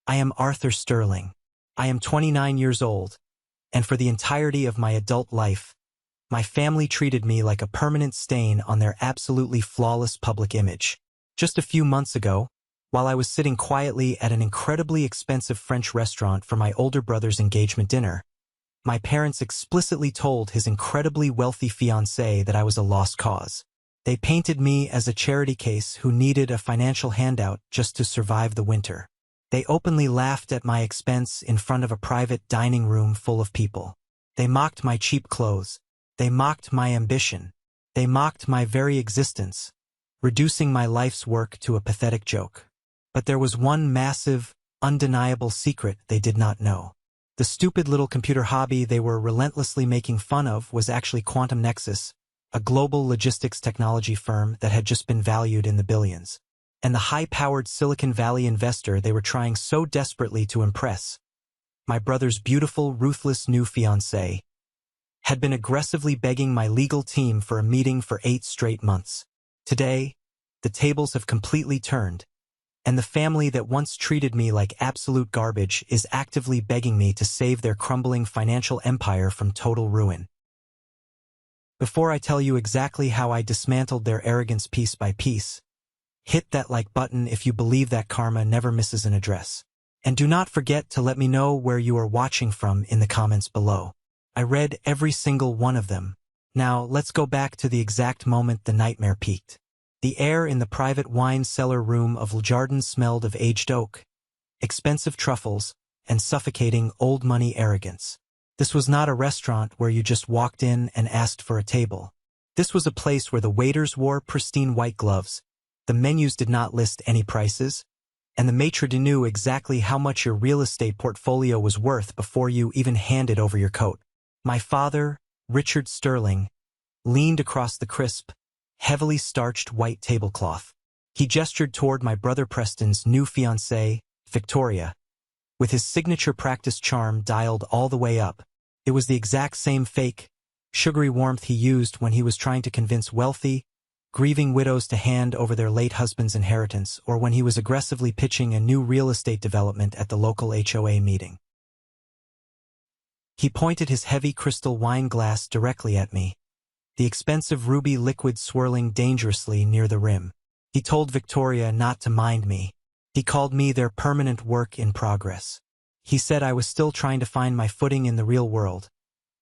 I am Arthur Sterling. I am 29 years old, and for the entirety of my adult life, my family treated me like a permanent stain on their absolutely flawless public image. Just a few months ago, while I was sitting quietly at an incredibly expensive French restaurant for my older brother's engagement dinner, my parents explicitly told his incredibly wealthy fiancée that I was a lost cause. They painted me as a charity case who needed a financial handout just to survive the winter. They openly laughed at my expense in front of a private dining room full of people. They mocked my cheap clothes. They mocked my ambition. They mocked my very existence, reducing my life's work to a pathetic joke. But there was one massive, undeniable secret they did not know. The stupid little computer hobby they were relentlessly making fun of was actually Quantum Nexus, a global logistics technology firm that had just been valued in the billions. And the high-powered Silicon Valley investor they were trying so desperately to impress, my brother's beautiful, ruthless new fiancée, had been aggressively begging my legal team for a meeting for 8 straight months. Today, the tables have completely turned, and the family that once treated me like absolute garbage is actively begging me to save their crumbling financial empire from total ruin. Before I tell you exactly how I dismantled their arrogance piece by piece, hit that like button if you believe that karma never misses an address. And do not forget to let me know where you are watching from in the comments below. I read every single one of them. Now, let's go back to the exact moment the nightmare peaked. The air in the private wine cellar room of Le Jardin smelled of aged oak, expensive truffles, and suffocating old money arrogance. This was not a restaurant where you just walked in and asked for a table. This was a place where the waiters wore pristine white gloves, the menus did not list any prices, and the maitre d' knew exactly how much your real estate portfolio was worth before you even handed over your coat. My father, Richard Sterling, leaned across the crisp, heavily starched white tablecloth. He gestured toward my brother Preston's new fiancée, Victoria, with his signature practice charm dialed all the way up. It was the exact same fake, sugary warmth he used when he was trying to convince wealthy, grieving widows to hand over their late husband's inheritance, or when he was aggressively pitching a new real estate development at the local HOA meeting. He pointed his heavy crystal wine glass directly at me, the expensive ruby liquid swirling dangerously near the rim. He told Victoria not to mind me. He called me their permanent work in progress. He said I was still trying to find my footing in the real world,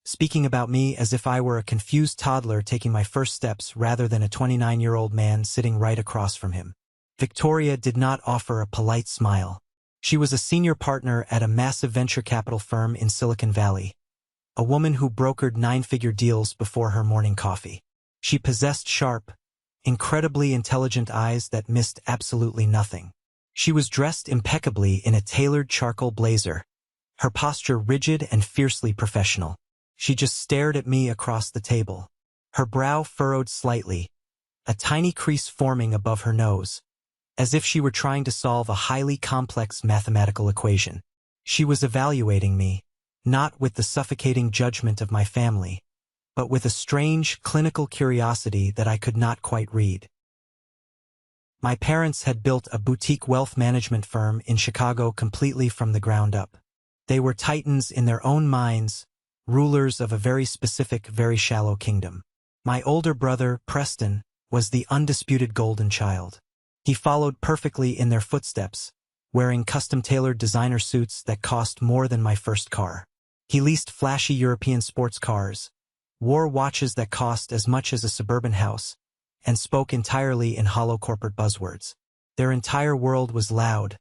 speaking about me as if I were a confused toddler taking my first steps rather than a 29-year-old man sitting right across from him. Victoria did not offer a polite smile. She was a senior partner at a massive venture capital firm in Silicon Valley, a woman who brokered 9-figure deals before her morning coffee. She possessed sharp, incredibly intelligent eyes that missed absolutely nothing. She was dressed impeccably in a tailored charcoal blazer, her posture rigid and fiercely professional. She just stared at me across the table, her brow furrowed slightly, a tiny crease forming above her nose, as if she were trying to solve a highly complex mathematical equation. She was evaluating me, not with the suffocating judgment of my family, but with a strange, clinical curiosity that I could not quite read. My parents had built a boutique wealth management firm in Chicago completely from the ground up. They were titans in their own minds, rulers of a very specific, very shallow kingdom. My older brother, Preston, was the undisputed golden child. He followed perfectly in their footsteps, wearing custom-tailored designer suits that cost more than my first car. He leased flashy European sports cars, wore watches that cost as much as a suburban house, and spoke entirely in hollow corporate buzzwords. Their entire world was loud,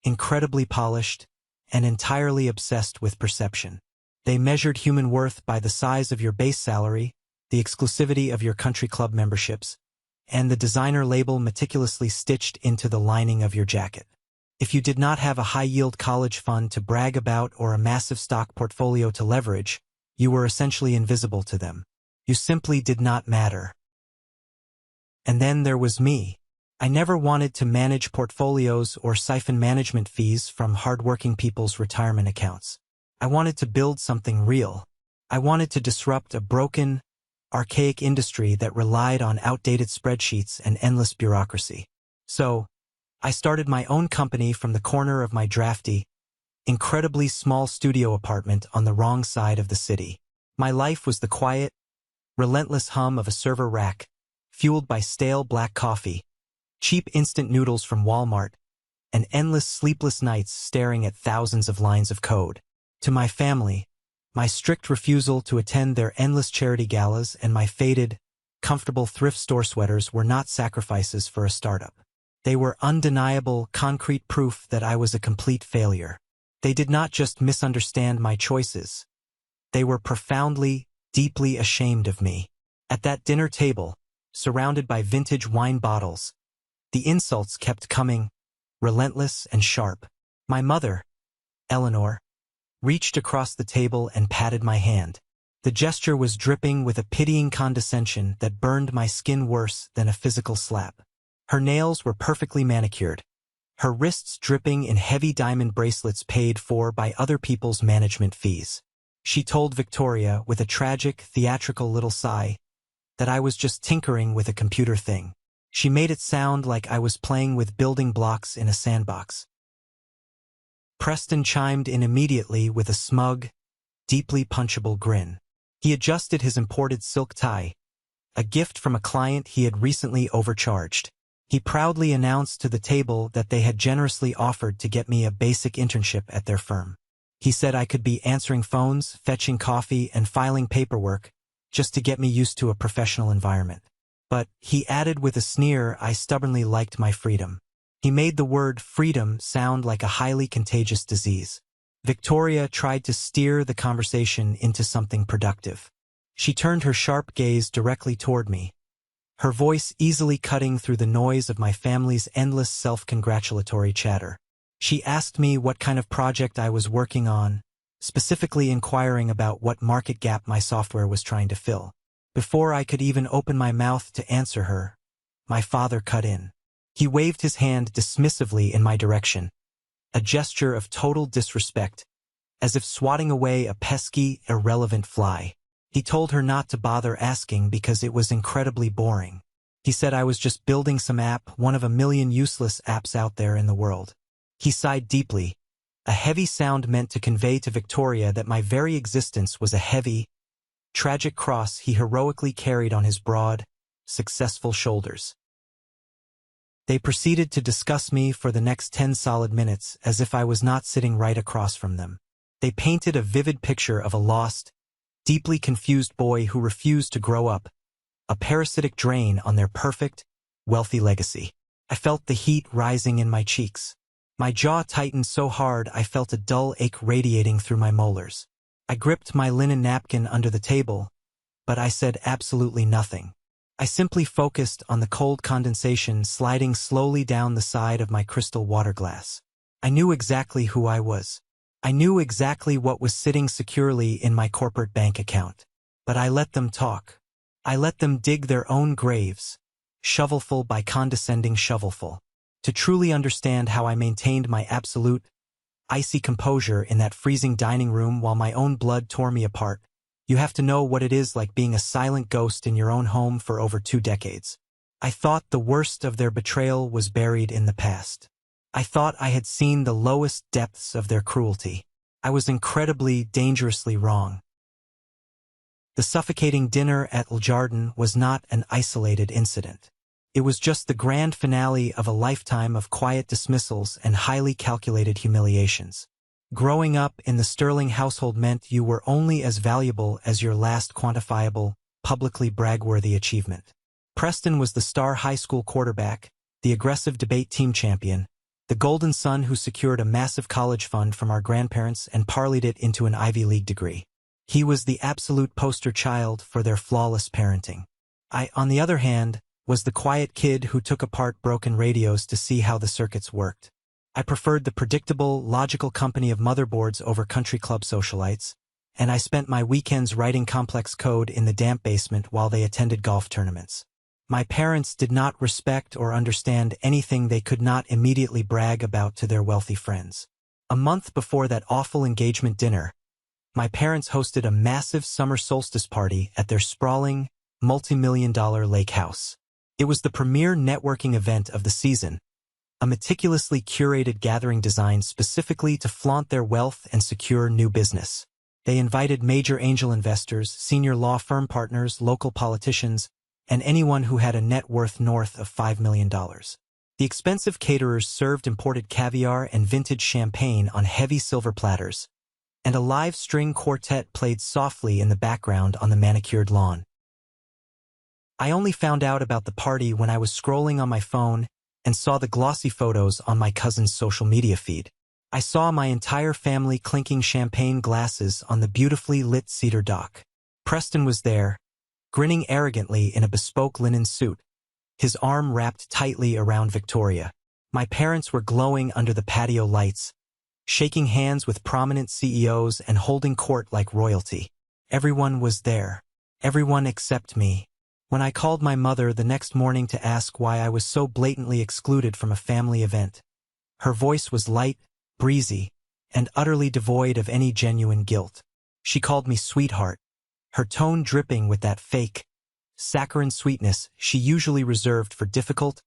incredibly polished, and entirely obsessed with perception. They measured human worth by the size of your base salary, the exclusivity of your country club memberships, and the designer label meticulously stitched into the lining of your jacket. If you did not have a high-yield college fund to brag about or a massive stock portfolio to leverage, you were essentially invisible to them. You simply did not matter. And then there was me. I never wanted to manage portfolios or siphon management fees from hardworking people's retirement accounts. I wanted to build something real. I wanted to disrupt a broken, archaic industry that relied on outdated spreadsheets and endless bureaucracy. So, I started my own company from the corner of my drafty, incredibly small studio apartment on the wrong side of the city. My life was the quiet, relentless hum of a server rack, fueled by stale black coffee, cheap instant noodles from Walmart, and endless sleepless nights staring at thousands of lines of code. To my family, my strict refusal to attend their endless charity galas and my faded, comfortable thrift store sweaters were not sacrifices for a startup. They were undeniable, concrete proof that I was a complete failure. They did not just misunderstand my choices. They were profoundly, deeply ashamed of me. At that dinner table, surrounded by vintage wine bottles, the insults kept coming, relentless and sharp. My mother, Eleanor, reached across the table and patted my hand. The gesture was dripping with a pitying condescension that burned my skin worse than a physical slap. Her nails were perfectly manicured, her wrists dripping in heavy diamond bracelets paid for by other people's management fees. She told Victoria with a tragic, theatrical little sigh that I was just tinkering with a computer thing. She made it sound like I was playing with building blocks in a sandbox. Preston chimed in immediately with a smug, deeply punchable grin. He adjusted his imported silk tie, a gift from a client he had recently overcharged. He proudly announced to the table that they had generously offered to get me a basic internship at their firm. He said I could be answering phones, fetching coffee, and filing paperwork just to get me used to a professional environment. But, he added with a sneer, I stubbornly liked my freedom. He made the word freedom sound like a highly contagious disease. Victoria tried to steer the conversation into something productive. She turned her sharp gaze directly toward me, her voice easily cutting through the noise of my family's endless self-congratulatory chatter. She asked me what kind of project I was working on, specifically inquiring about what market gap my software was trying to fill. Before I could even open my mouth to answer her, my father cut in. He waved his hand dismissively in my direction, a gesture of total disrespect, as if swatting away a pesky, irrelevant fly. He told her not to bother asking because it was incredibly boring. He said I was just building some app, one of a million useless apps out there in the world. He sighed deeply, a heavy sound meant to convey to Victoria that my very existence was a heavy, tragic cross he heroically carried on his broad, successful shoulders. They proceeded to discuss me for the next 10 solid minutes as if I was not sitting right across from them. They painted a vivid picture of a lost, deeply confused boy who refused to grow up, a parasitic drain on their perfect, wealthy legacy. I felt the heat rising in my cheeks. My jaw tightened so hard I felt a dull ache radiating through my molars. I gripped my linen napkin under the table, but I said absolutely nothing. I simply focused on the cold condensation sliding slowly down the side of my crystal water glass. I knew exactly who I was. I knew exactly what was sitting securely in my corporate bank account. But I let them talk. I let them dig their own graves, shovelful by condescending shovelful. To truly understand how I maintained my absolute, icy composure in that freezing dining room while my own blood tore me apart, you have to know what it is like being a silent ghost in your own home for over 2 decades. I thought the worst of their betrayal was buried in the past. I thought I had seen the lowest depths of their cruelty. I was incredibly, dangerously wrong. The suffocating dinner at Le Jardin was not an isolated incident. It was just the grand finale of a lifetime of quiet dismissals and highly calculated humiliations. Growing up in the Sterling household meant you were only as valuable as your last quantifiable, publicly brag-worthy achievement. Preston was the star high school quarterback, the aggressive debate team champion, the golden son who secured a massive college fund from our grandparents and parlayed it into an Ivy League degree. He was the absolute poster child for their flawless parenting. I, on the other hand, was the quiet kid who took apart broken radios to see how the circuits worked. I preferred the predictable, logical company of motherboards over country club socialites, and I spent my weekends writing complex code in the damp basement while they attended golf tournaments. My parents did not respect or understand anything they could not immediately brag about to their wealthy friends. A month before that awful engagement dinner, my parents hosted a massive summer solstice party at their sprawling, multi-million-dollar lake house. It was the premier networking event of the season, a meticulously curated gathering designed specifically to flaunt their wealth and secure new business. They invited major angel investors, senior law firm partners, local politicians, and anyone who had a net worth north of $5 million. The expensive caterers served imported caviar and vintage champagne on heavy silver platters, and a live string quartet played softly in the background on the manicured lawn. I only found out about the party when I was scrolling on my phone and saw the glossy photos on my cousin's social media feed. I saw my entire family clinking champagne glasses on the beautifully lit cedar dock. Preston was there, grinning arrogantly in a bespoke linen suit, his arm wrapped tightly around Victoria. My parents were glowing under the patio lights, shaking hands with prominent CEOs and holding court like royalty. Everyone was there. Everyone except me. When I called my mother the next morning to ask why I was so blatantly excluded from a family event, her voice was light, breezy, and utterly devoid of any genuine guilt. She called me sweetheart, her tone dripping with that fake, saccharine sweetness she usually reserved for difficult,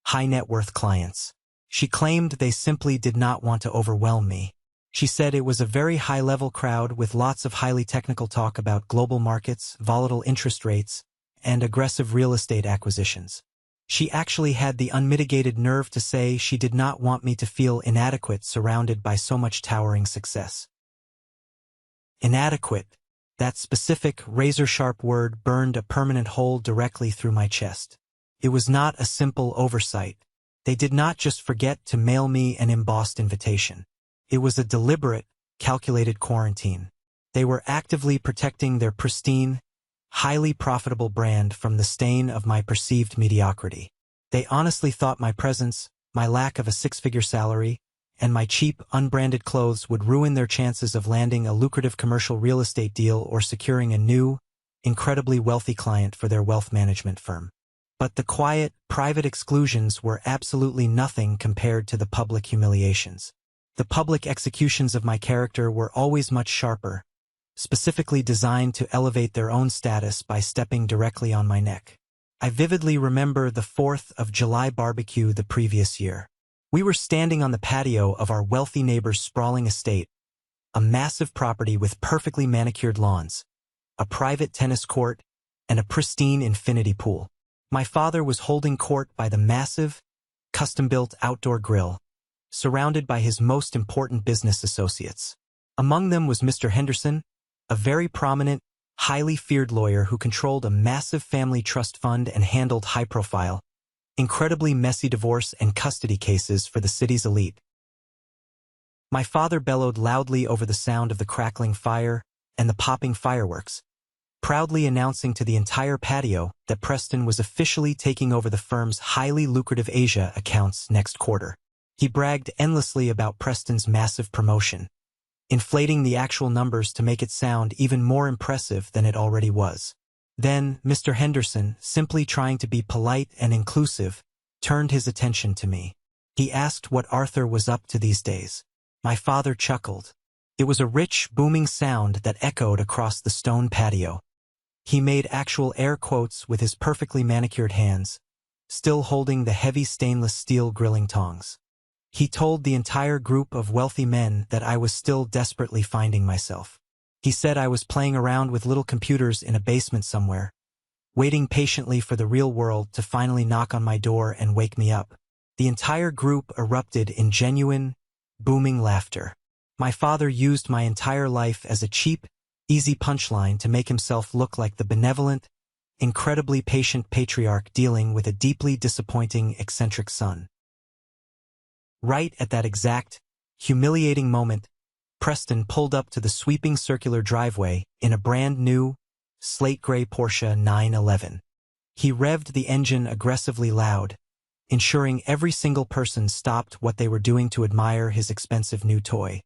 high-net-worth clients. She claimed they simply did not want to overwhelm me. She said it was a very high-level crowd with lots of highly technical talk about global markets, volatile interest rates, and aggressive real estate acquisitions. She actually had the unmitigated nerve to say she did not want me to feel inadequate surrounded by so much towering success. Inadequate. That specific, razor-sharp word burned a permanent hole directly through my chest. It was not a simple oversight. They did not just forget to mail me an embossed invitation. It was a deliberate, calculated quarantine. They were actively protecting their pristine, highly profitable brand from the stain of my perceived mediocrity. They honestly thought my presence, my lack of a six-figure salary, and my cheap, unbranded clothes would ruin their chances of landing a lucrative commercial real estate deal or securing a new, incredibly wealthy client for their wealth management firm. But the quiet, private exclusions were absolutely nothing compared to the public humiliations. The public executions of my character were always much sharper, specifically designed to elevate their own status by stepping directly on my neck. I vividly remember the 4th of July barbecue the previous year. We were standing on the patio of our wealthy neighbor's sprawling estate, a massive property with perfectly manicured lawns, a private tennis court, and a pristine infinity pool. My father was holding court by the massive, custom-built outdoor grill, surrounded by his most important business associates. Among them was Mr. Henderson, a very prominent, highly feared lawyer who controlled a massive family trust fund and handled high-profile, incredibly messy divorce and custody cases for the city's elite. My father bellowed loudly over the sound of the crackling fire and the popping fireworks, proudly announcing to the entire patio that Preston was officially taking over the firm's highly lucrative Asia accounts next quarter. He bragged endlessly about Preston's massive promotion, inflating the actual numbers to make it sound even more impressive than it already was. Then, Mr. Henderson, simply trying to be polite and inclusive, turned his attention to me. He asked what Arthur was up to these days. My father chuckled. It was a rich, booming sound that echoed across the stone patio. He made actual air quotes with his perfectly manicured hands, still holding the heavy stainless steel grilling tongs. He told the entire group of wealthy men that I was still desperately finding myself. He said I was playing around with little computers in a basement somewhere, waiting patiently for the real world to finally knock on my door and wake me up. The entire group erupted in genuine, booming laughter. My father used my entire life as a cheap, easy punchline to make himself look like the benevolent, incredibly patient patriarch dealing with a deeply disappointing, eccentric son. Right at that exact, humiliating moment, Preston pulled up to the sweeping circular driveway in a brand-new, slate-gray Porsche 911. He revved the engine aggressively loud, ensuring every single person stopped what they were doing to admire his expensive new toy.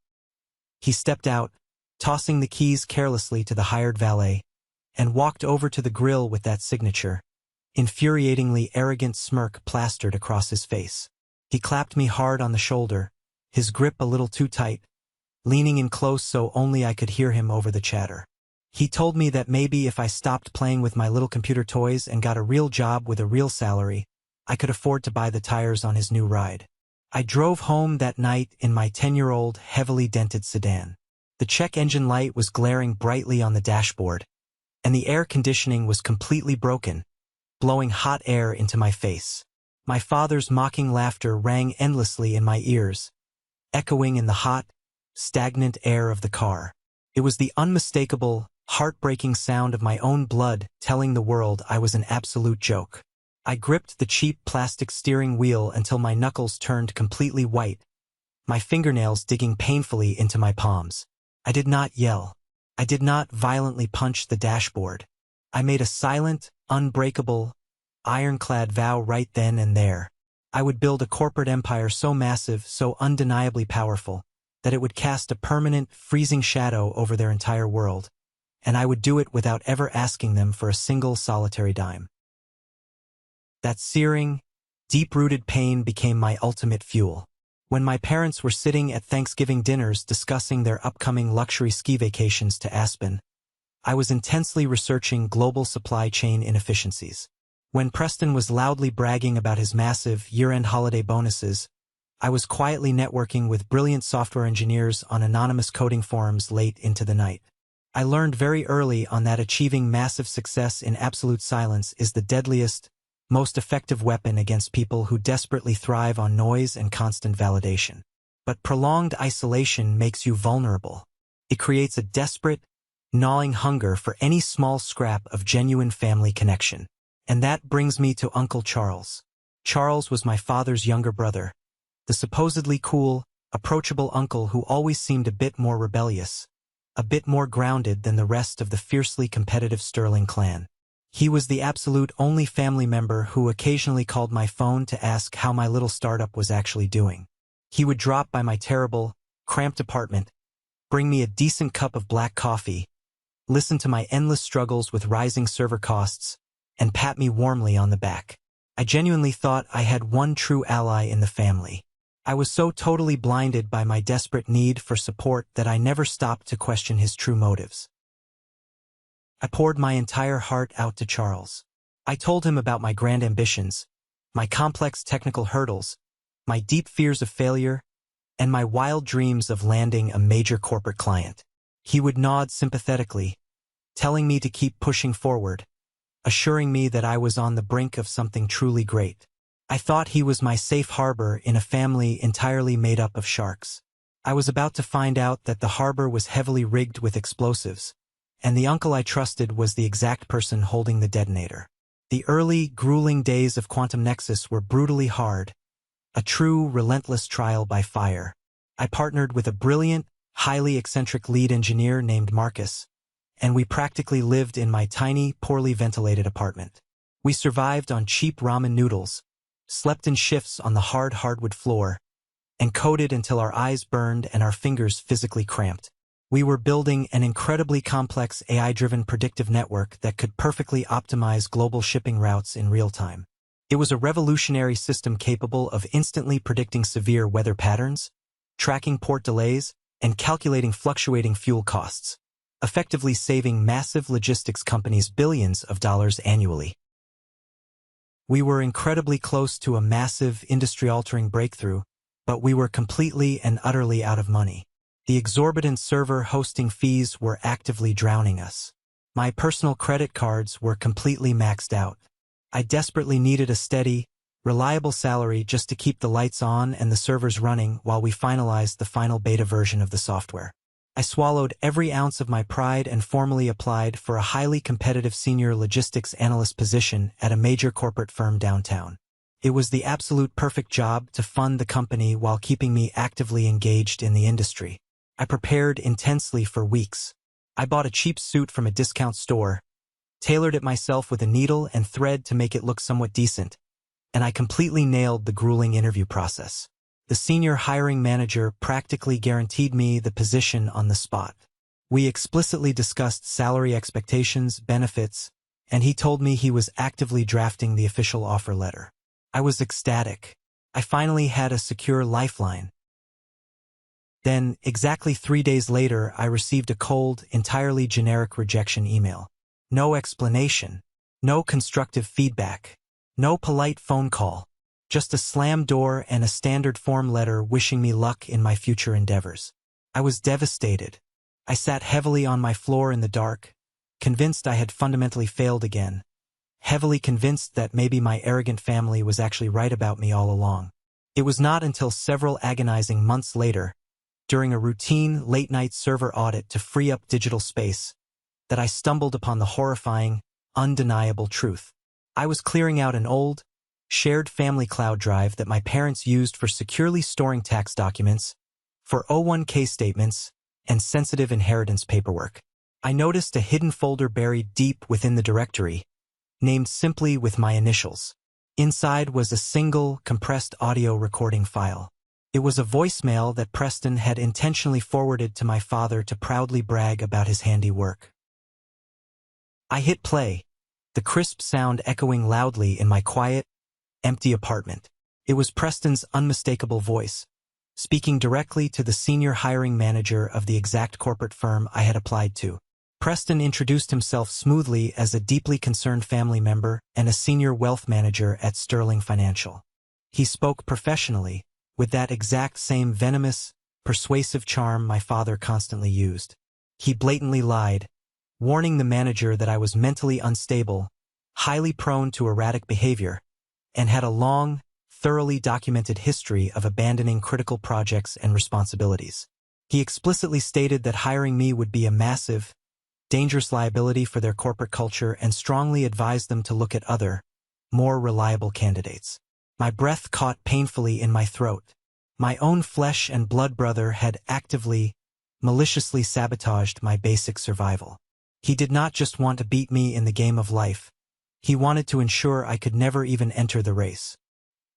He stepped out, tossing the keys carelessly to the hired valet, and walked over to the grill with that signature, infuriatingly arrogant smirk plastered across his face. He clapped me hard on the shoulder, his grip a little too tight, leaning in close so only I could hear him over the chatter. He told me that maybe if I stopped playing with my little computer toys and got a real job with a real salary, I could afford to buy the tires on his new ride. I drove home that night in my 10-year-old, heavily dented sedan. The check engine light was glaring brightly on the dashboard, and the air conditioning was completely broken, blowing hot air into my face. My father's mocking laughter rang endlessly in my ears, echoing in the hot, stagnant air of the car. It was the unmistakable, heartbreaking sound of my own blood telling the world I was an absolute joke. I gripped the cheap plastic steering wheel until my knuckles turned completely white, my fingernails digging painfully into my palms. I did not yell. I did not violently punch the dashboard. I made a silent, unbreakable, ironclad vow right then and there. I would build a corporate empire so massive, so undeniably powerful, that it would cast a permanent, freezing shadow over their entire world, and I would do it without ever asking them for a single solitary dime. That searing, deep-rooted pain became my ultimate fuel. When my parents were sitting at Thanksgiving dinners discussing their upcoming luxury ski vacations to Aspen, I was intensely researching global supply chain inefficiencies. When Preston was loudly bragging about his massive year-end holiday bonuses, I was quietly networking with brilliant software engineers on anonymous coding forums late into the night. I learned very early on that achieving massive success in absolute silence is the deadliest, most effective weapon against people who desperately thrive on noise and constant validation. But prolonged isolation makes you vulnerable. It creates a desperate, gnawing hunger for any small scrap of genuine family connection. And that brings me to Uncle Charles. Charles was my father's younger brother, the supposedly cool, approachable uncle who always seemed a bit more rebellious, a bit more grounded than the rest of the fiercely competitive Sterling clan. He was the absolute only family member who occasionally called my phone to ask how my little startup was actually doing. He would drop by my terrible, cramped apartment, bring me a decent cup of black coffee, listen to my endless struggles with rising server costs, and pat me warmly on the back. I genuinely thought I had one true ally in the family. I was so totally blinded by my desperate need for support that I never stopped to question his true motives. I poured my entire heart out to Charles. I told him about my grand ambitions, my complex technical hurdles, my deep fears of failure, and my wild dreams of landing a major corporate client. He would nod sympathetically, telling me to keep pushing forward, assuring me that I was on the brink of something truly great. I thought he was my safe harbor in a family entirely made up of sharks. I was about to find out that the harbor was heavily rigged with explosives, and the uncle I trusted was the exact person holding the detonator. The early, grueling days of Quantum Nexus were brutally hard, a true, relentless trial by fire. I partnered with a brilliant, highly eccentric lead engineer named Marcus, and we practically lived in my tiny, poorly ventilated apartment. We survived on cheap ramen noodles, slept in shifts on the hard hardwood floor, and coded until our eyes burned and our fingers physically cramped. We were building an incredibly complex AI-driven predictive network that could perfectly optimize global shipping routes in real time. It was a revolutionary system capable of instantly predicting severe weather patterns, tracking port delays, and calculating fluctuating fuel costs, effectively saving massive logistics companies billions of dollars annually. We were incredibly close to a massive, industry-altering breakthrough, but we were completely and utterly out of money. The exorbitant server hosting fees were actively drowning us. My personal credit cards were completely maxed out. I desperately needed a steady, reliable salary just to keep the lights on and the servers running while we finalized the final beta version of the software. I swallowed every ounce of my pride and formally applied for a highly competitive senior logistics analyst position at a major corporate firm downtown. It was the absolute perfect job to fund the company while keeping me actively engaged in the industry. I prepared intensely for weeks. I bought a cheap suit from a discount store, tailored it myself with a needle and thread to make it look somewhat decent, and I completely nailed the grueling interview process. The senior hiring manager practically guaranteed me the position on the spot. We explicitly discussed salary expectations, benefits, and he told me he was actively drafting the official offer letter. I was ecstatic. I finally had a secure lifeline. Then, exactly 3 days later, I received a cold, entirely generic rejection email. No explanation, no constructive feedback, no polite phone call, Just a slammed door and a standard form letter wishing me luck in my future endeavors. I was devastated. I sat heavily on my floor in the dark, convinced I had fundamentally failed again, heavily convinced that maybe my arrogant family was actually right about me all along. It was not until several agonizing months later, during a routine late-night server audit to free up digital space, that I stumbled upon the horrifying, undeniable truth. I was clearing out an old, shared family cloud drive that my parents used for securely storing tax documents, for 01k statements, and sensitive inheritance paperwork. I noticed a hidden folder buried deep within the directory, named simply with my initials. Inside was a single, compressed audio recording file. It was a voicemail that Preston had intentionally forwarded to my father to proudly brag about his handiwork. I hit play, the crisp sound echoing loudly in my quiet, empty apartment. It was Preston's unmistakable voice, speaking directly to the senior hiring manager of the exact corporate firm I had applied to. Preston introduced himself smoothly as a deeply concerned family member and a senior wealth manager at Sterling Financial. He spoke professionally, with that exact same venomous, persuasive charm my father constantly used. He blatantly lied, warning the manager that I was mentally unstable, highly prone to erratic behavior, and had a long, thoroughly documented history of abandoning critical projects and responsibilities. He explicitly stated that hiring me would be a massive, dangerous liability for their corporate culture and strongly advised them to look at other, more reliable candidates. My breath caught painfully in my throat. My own flesh and blood brother had actively, maliciously sabotaged my basic survival. He did not just want to beat me in the game of life. He wanted to ensure I could never even enter the race.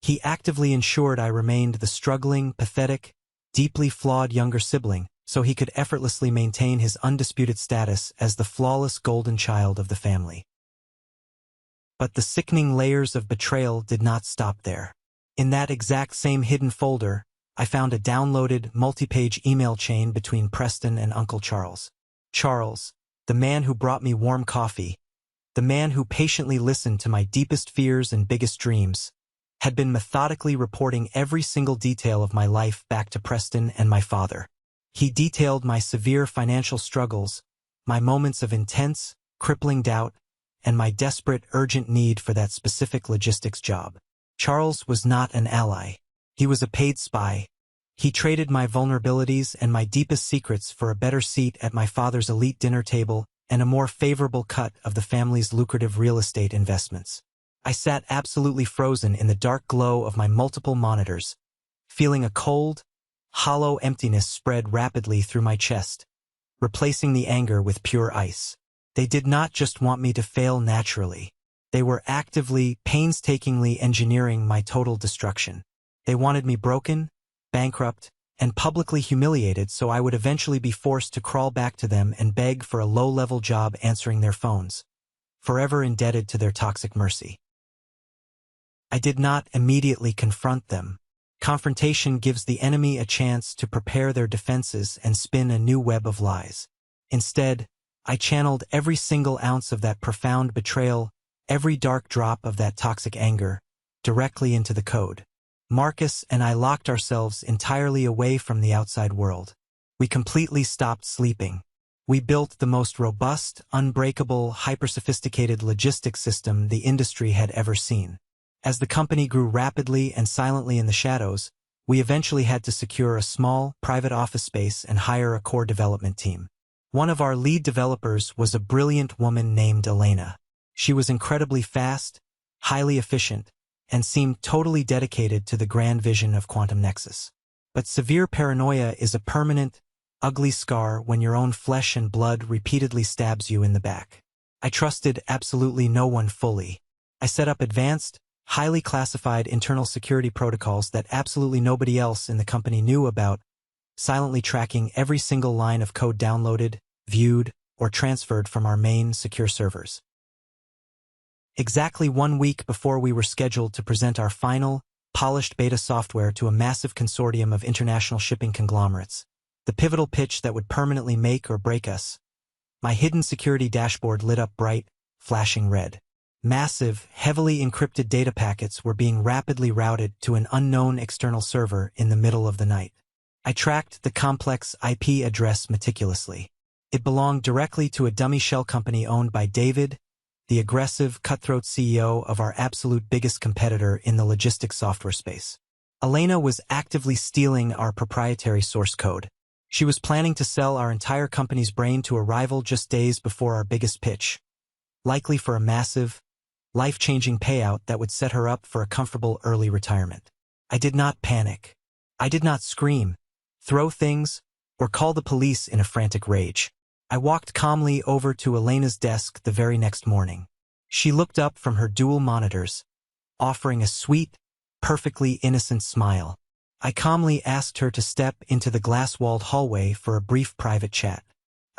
He actively ensured I remained the struggling, pathetic, deeply flawed younger sibling, so he could effortlessly maintain his undisputed status as the flawless golden child of the family. But the sickening layers of betrayal did not stop there. In that exact same hidden folder, I found a downloaded, multi-page email chain between Preston and Uncle Charles. Charles, the man who brought me warm coffee, the man who patiently listened to my deepest fears and biggest dreams, had been methodically reporting every single detail of my life back to Preston and my father. He detailed my severe financial struggles, my moments of intense, crippling doubt, and my desperate, urgent need for that specific logistics job. Charles was not an ally. He was a paid spy. He traded my vulnerabilities and my deepest secrets for a better seat at my father's elite dinner table and a more favorable cut of the family's lucrative real estate investments. I sat absolutely frozen in the dark glow of my multiple monitors, feeling a cold, hollow emptiness spread rapidly through my chest, replacing the anger with pure ice. They did not just want me to fail naturally. They were actively, painstakingly engineering my total destruction. They wanted me broken, bankrupt, and publicly humiliated so I would eventually be forced to crawl back to them and beg for a low-level job answering their phones, forever indebted to their toxic mercy. I did not immediately confront them. Confrontation gives the enemy a chance to prepare their defenses and spin a new web of lies. Instead, I channeled every single ounce of that profound betrayal, every dark drop of that toxic anger, directly into the code. Marcus and I locked ourselves entirely away from the outside world. We completely stopped sleeping. We built the most robust, unbreakable, hyper-sophisticated logistics system the industry had ever seen. As the company grew rapidly and silently in the shadows, we eventually had to secure a small, private office space and hire a core development team. One of our lead developers was a brilliant woman named Elena. She was incredibly fast, highly efficient, and seemed totally dedicated to the grand vision of Quantum Nexus. But severe paranoia is a permanent, ugly scar when your own flesh and blood repeatedly stabs you in the back. I trusted absolutely no one fully. I set up advanced, highly classified internal security protocols that absolutely nobody else in the company knew about, silently tracking every single line of code downloaded, viewed, or transferred from our main secure servers. Exactly 1 week before we were scheduled to present our final, polished beta software to a massive consortium of international shipping conglomerates, the pivotal pitch that would permanently make or break us, my hidden security dashboard lit up bright, flashing red. Massive, heavily encrypted data packets were being rapidly routed to an unknown external server in the middle of the night. I tracked the complex IP address meticulously. It belonged directly to a dummy shell company owned by David, the aggressive, cutthroat CEO of our absolute biggest competitor in the logistics software space. Elena was actively stealing our proprietary source code. She was planning to sell our entire company's brain to a rival just days before our biggest pitch, likely for a massive, life-changing payout that would set her up for a comfortable early retirement. I did not panic. I did not scream, throw things, or call the police in a frantic rage. I walked calmly over to Elena's desk the very next morning. She looked up from her dual monitors, offering a sweet, perfectly innocent smile. I calmly asked her to step into the glass-walled hallway for a brief private chat.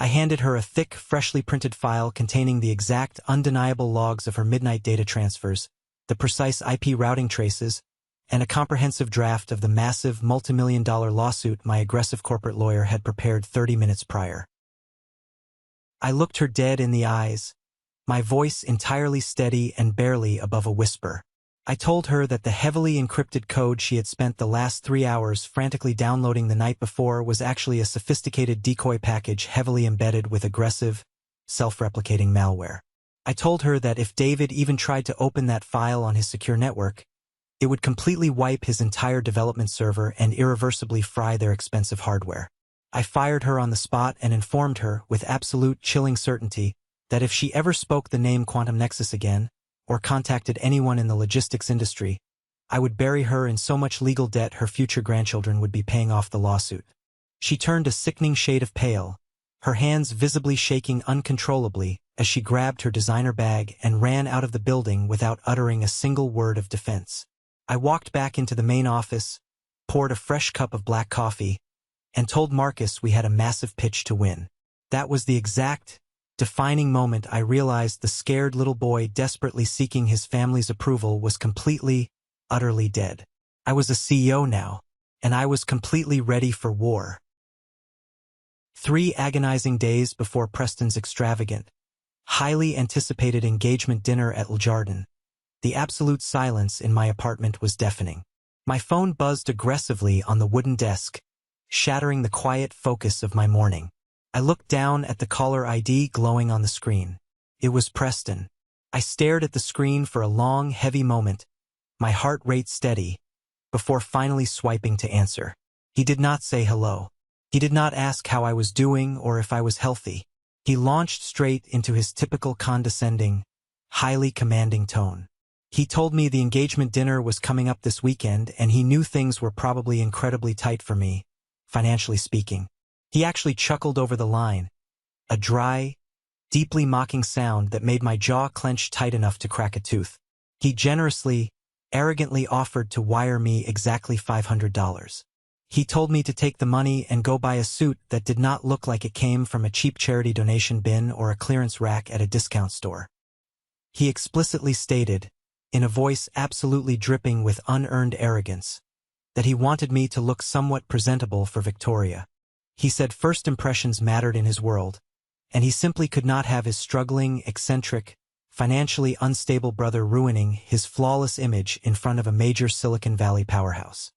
I handed her a thick, freshly printed file containing the exact, undeniable logs of her midnight data transfers, the precise IP routing traces, and a comprehensive draft of the massive, multimillion-dollar lawsuit my aggressive corporate lawyer had prepared 30 minutes prior. I looked her dead in the eyes, my voice entirely steady and barely above a whisper. I told her that the heavily encrypted code she had spent the last 3 hours frantically downloading the night before was actually a sophisticated decoy package heavily embedded with aggressive, self-replicating malware. I told her that if David even tried to open that file on his secure network, it would completely wipe his entire development server and irreversibly fry their expensive hardware. I fired her on the spot and informed her, with absolute chilling certainty, that if she ever spoke the name Quantum Nexus again, or contacted anyone in the logistics industry, I would bury her in so much legal debt her future grandchildren would be paying off the lawsuit. She turned a sickening shade of pale, her hands visibly shaking uncontrollably as she grabbed her designer bag and ran out of the building without uttering a single word of defense. I walked back into the main office, poured a fresh cup of black coffee, and told Marcus we had a massive pitch to win. That was the exact, defining moment I realized the scared little boy desperately seeking his family's approval was completely, utterly dead. I was a CEO now, and I was completely ready for war. 3 agonizing days before Preston's extravagant, highly anticipated engagement dinner at Le Jardin, the absolute silence in my apartment was deafening. My phone buzzed aggressively on the wooden desk, shattering the quiet focus of my morning. I looked down at the caller ID glowing on the screen. It was Preston. I stared at the screen for a long, heavy moment, my heart rate steady, before finally swiping to answer. He did not say hello. He did not ask how I was doing or if I was healthy. He launched straight into his typical condescending, highly commanding tone. He told me the engagement dinner was coming up this weekend and he knew things were probably incredibly tight for me, financially speaking. He actually chuckled over the line, a dry, deeply mocking sound that made my jaw clench tight enough to crack a tooth. He generously, arrogantly offered to wire me exactly $500. He told me to take the money and go buy a suit that did not look like it came from a cheap charity donation bin or a clearance rack at a discount store. He explicitly stated, in a voice absolutely dripping with unearned arrogance, that he wanted me to look somewhat presentable for Victoria. He said first impressions mattered in his world, and he simply could not have his struggling, eccentric, financially unstable brother ruining his flawless image in front of a major Silicon Valley powerhouse.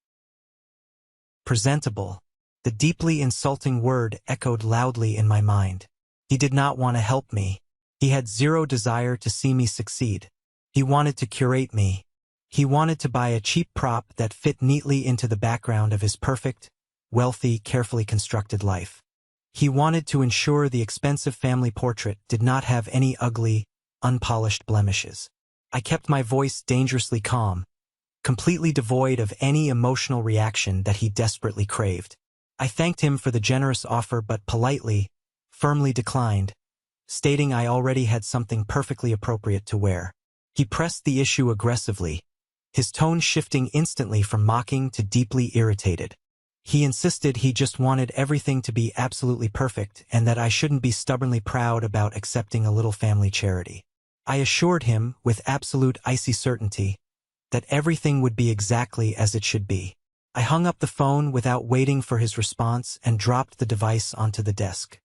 Presentable. The deeply insulting word echoed loudly in my mind. He did not want to help me. He had zero desire to see me succeed. He wanted to curate me. He wanted to buy a cheap prop that fit neatly into the background of his perfect, wealthy, carefully constructed life. He wanted to ensure the expensive family portrait did not have any ugly, unpolished blemishes. I kept my voice dangerously calm, completely devoid of any emotional reaction that he desperately craved. I thanked him for the generous offer but politely, firmly declined, stating I already had something perfectly appropriate to wear. He pressed the issue aggressively, his tone shifting instantly from mocking to deeply irritated. He insisted he just wanted everything to be absolutely perfect and that I shouldn't be stubbornly proud about accepting a little family charity. I assured him, with absolute icy certainty, that everything would be exactly as it should be. I hung up the phone without waiting for his response and dropped the device onto the desk.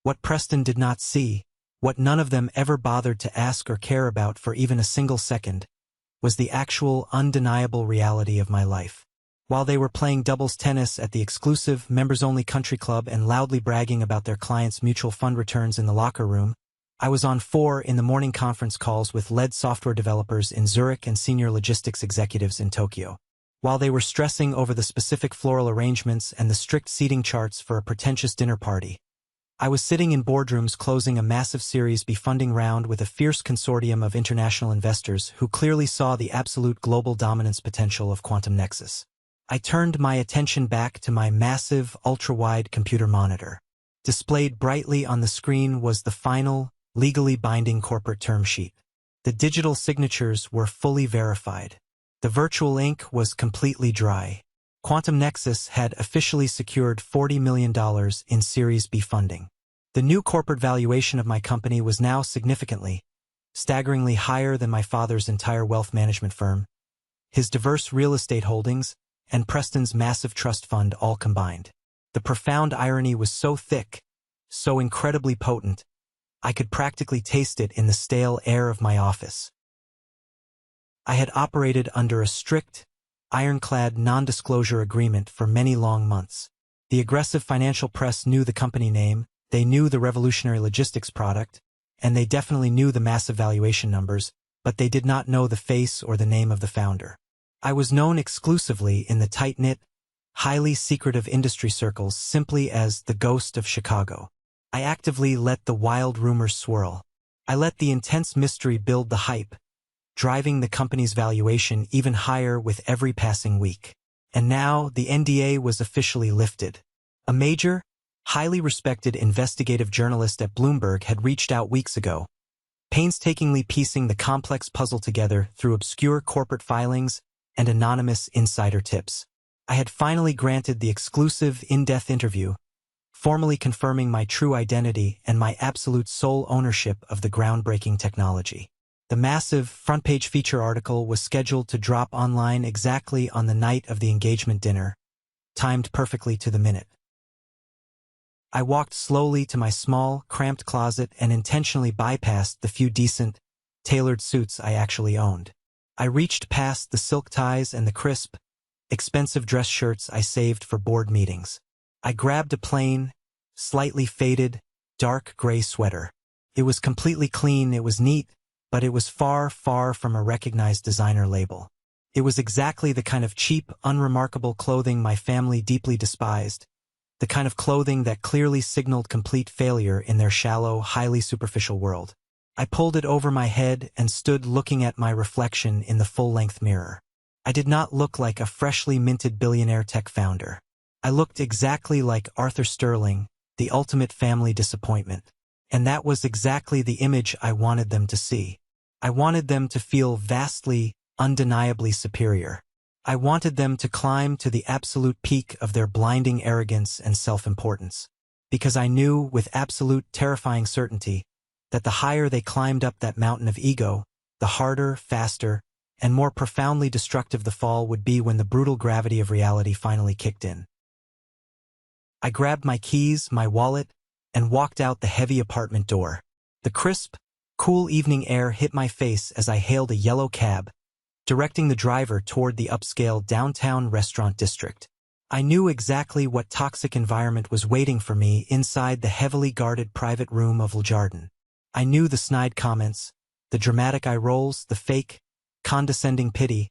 What Preston did not see What none of them ever bothered to ask or care about for even a single second was the actual, undeniable reality of my life. While they were playing doubles tennis at the exclusive, members-only country club and loudly bragging about their clients' mutual fund returns in the locker room, I was on 4 in the morning conference calls with lead software developers in Zurich and senior logistics executives in Tokyo. While they were stressing over the specific floral arrangements and the strict seating charts for a pretentious dinner party, I was sitting in boardrooms closing a massive Series B funding round with a fierce consortium of international investors who clearly saw the absolute global dominance potential of Quantum Nexus. I turned my attention back to my massive, ultra-wide computer monitor. Displayed brightly on the screen was the final, legally binding corporate term sheet. The digital signatures were fully verified. The virtual ink was completely dry. Quantum Nexus had officially secured $40 million in Series B funding. The new corporate valuation of my company was now significantly, staggeringly higher than my father's entire wealth management firm, his diverse real estate holdings, and Preston's massive trust fund all combined. The profound irony was so thick, so incredibly potent, I could practically taste it in the stale air of my office. I had operated under a strict, ironclad non-disclosure agreement for many long months. The aggressive financial press knew the company name, they knew the revolutionary logistics product, and they definitely knew the massive valuation numbers, but they did not know the face or the name of the founder. I was known exclusively in the tight-knit, highly secretive industry circles simply as the Ghost of Chicago. I actively let the wild rumors swirl. I let the intense mystery build the hype, driving the company's valuation even higher with every passing week. And now the NDA was officially lifted. A major, highly respected investigative journalist at Bloomberg had reached out weeks ago, painstakingly piecing the complex puzzle together through obscure corporate filings and anonymous insider tips. I had finally granted the exclusive in-depth interview, formally confirming my true identity and my absolute sole ownership of the groundbreaking technology. The massive front-page feature article was scheduled to drop online exactly on the night of the engagement dinner, timed perfectly to the minute. I walked slowly to my small, cramped closet and intentionally bypassed the few decent, tailored suits I actually owned. I reached past the silk ties and the crisp, expensive dress shirts I saved for board meetings. I grabbed a plain, slightly faded, dark gray sweater. It was completely clean, it was neat, but it was far, far from a recognized designer label. It was exactly the kind of cheap, unremarkable clothing my family deeply despised, the kind of clothing that clearly signaled complete failure in their shallow, highly superficial world. I pulled it over my head and stood looking at my reflection in the full-length mirror. I did not look like a freshly minted billionaire tech founder. I looked exactly like Arthur Sterling, the ultimate family disappointment. And that was exactly the image I wanted them to see. I wanted them to feel vastly, undeniably superior. I wanted them to climb to the absolute peak of their blinding arrogance and self-importance. Because I knew, with absolute terrifying certainty, that the higher they climbed up that mountain of ego, the harder, faster, and more profoundly destructive the fall would be when the brutal gravity of reality finally kicked in. I grabbed my keys, my wallet, and walked out the heavy apartment door. The crisp, cool evening air hit my face as I hailed a yellow cab, directing the driver toward the upscale downtown restaurant district. I knew exactly what toxic environment was waiting for me inside the heavily guarded private room of Ljardin. I knew the snide comments, the dramatic eye rolls, the fake, condescending pity,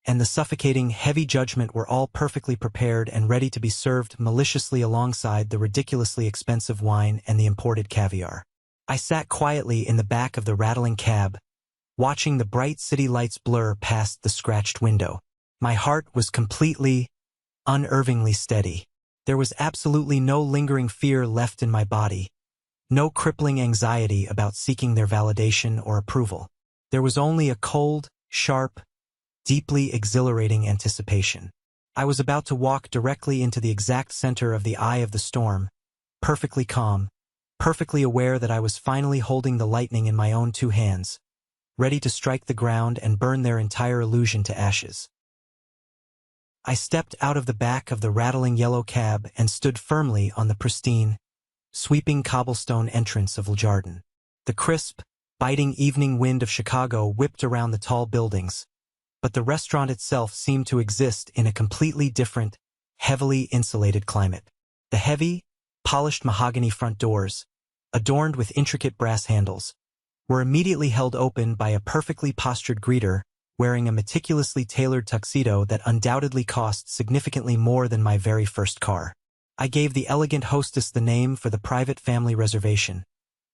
and the suffocating, heavy judgment were all perfectly prepared and ready to be served maliciously alongside the ridiculously expensive wine and the imported caviar. I sat quietly in the back of the rattling cab, watching the bright city lights blur past the scratched window. My heart was completely, unnervingly steady. There was absolutely no lingering fear left in my body, no crippling anxiety about seeking their validation or approval. There was only a cold, sharp, deeply exhilarating anticipation. I was about to walk directly into the exact center of the eye of the storm, perfectly calm, perfectly aware that I was finally holding the lightning in my own 2 hands, ready to strike the ground and burn their entire illusion to ashes. I stepped out of the back of the rattling yellow cab and stood firmly on the pristine, sweeping cobblestone entrance of Ljardin. The crisp, biting evening wind of Chicago whipped around the tall buildings, but the restaurant itself seemed to exist in a completely different, heavily insulated climate. The heavy, polished mahogany front doors, adorned with intricate brass handles, were immediately held open by a perfectly postured greeter wearing a meticulously tailored tuxedo that undoubtedly cost significantly more than my very first car. I gave the elegant hostess the name for the private family reservation,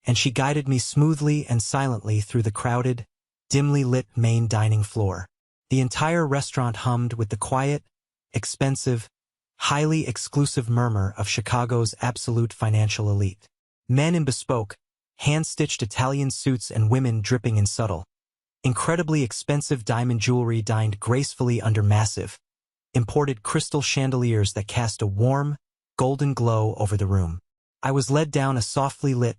and she guided me smoothly and silently through the crowded, dimly lit main dining floor. The entire restaurant hummed with the quiet, expensive, highly exclusive murmur of Chicago's absolute financial elite. Men in bespoke, hand-stitched Italian suits and women dripping in subtle, incredibly expensive diamond jewelry dined gracefully under massive, imported crystal chandeliers that cast a warm, golden glow over the room. I was led down a softly lit,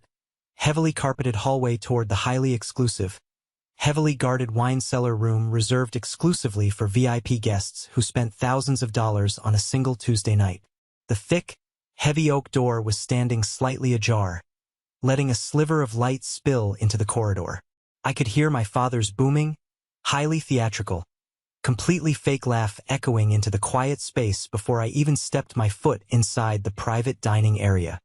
heavily carpeted hallway toward the highly exclusive, heavily guarded wine cellar room reserved exclusively for VIP guests who spent thousands of dollars on a single Tuesday night. The thick, heavy oak door was standing slightly ajar, letting a sliver of light spill into the corridor. I could hear my father's booming, highly theatrical, completely fake laugh echoing into the quiet space before I even stepped my foot inside the private dining area.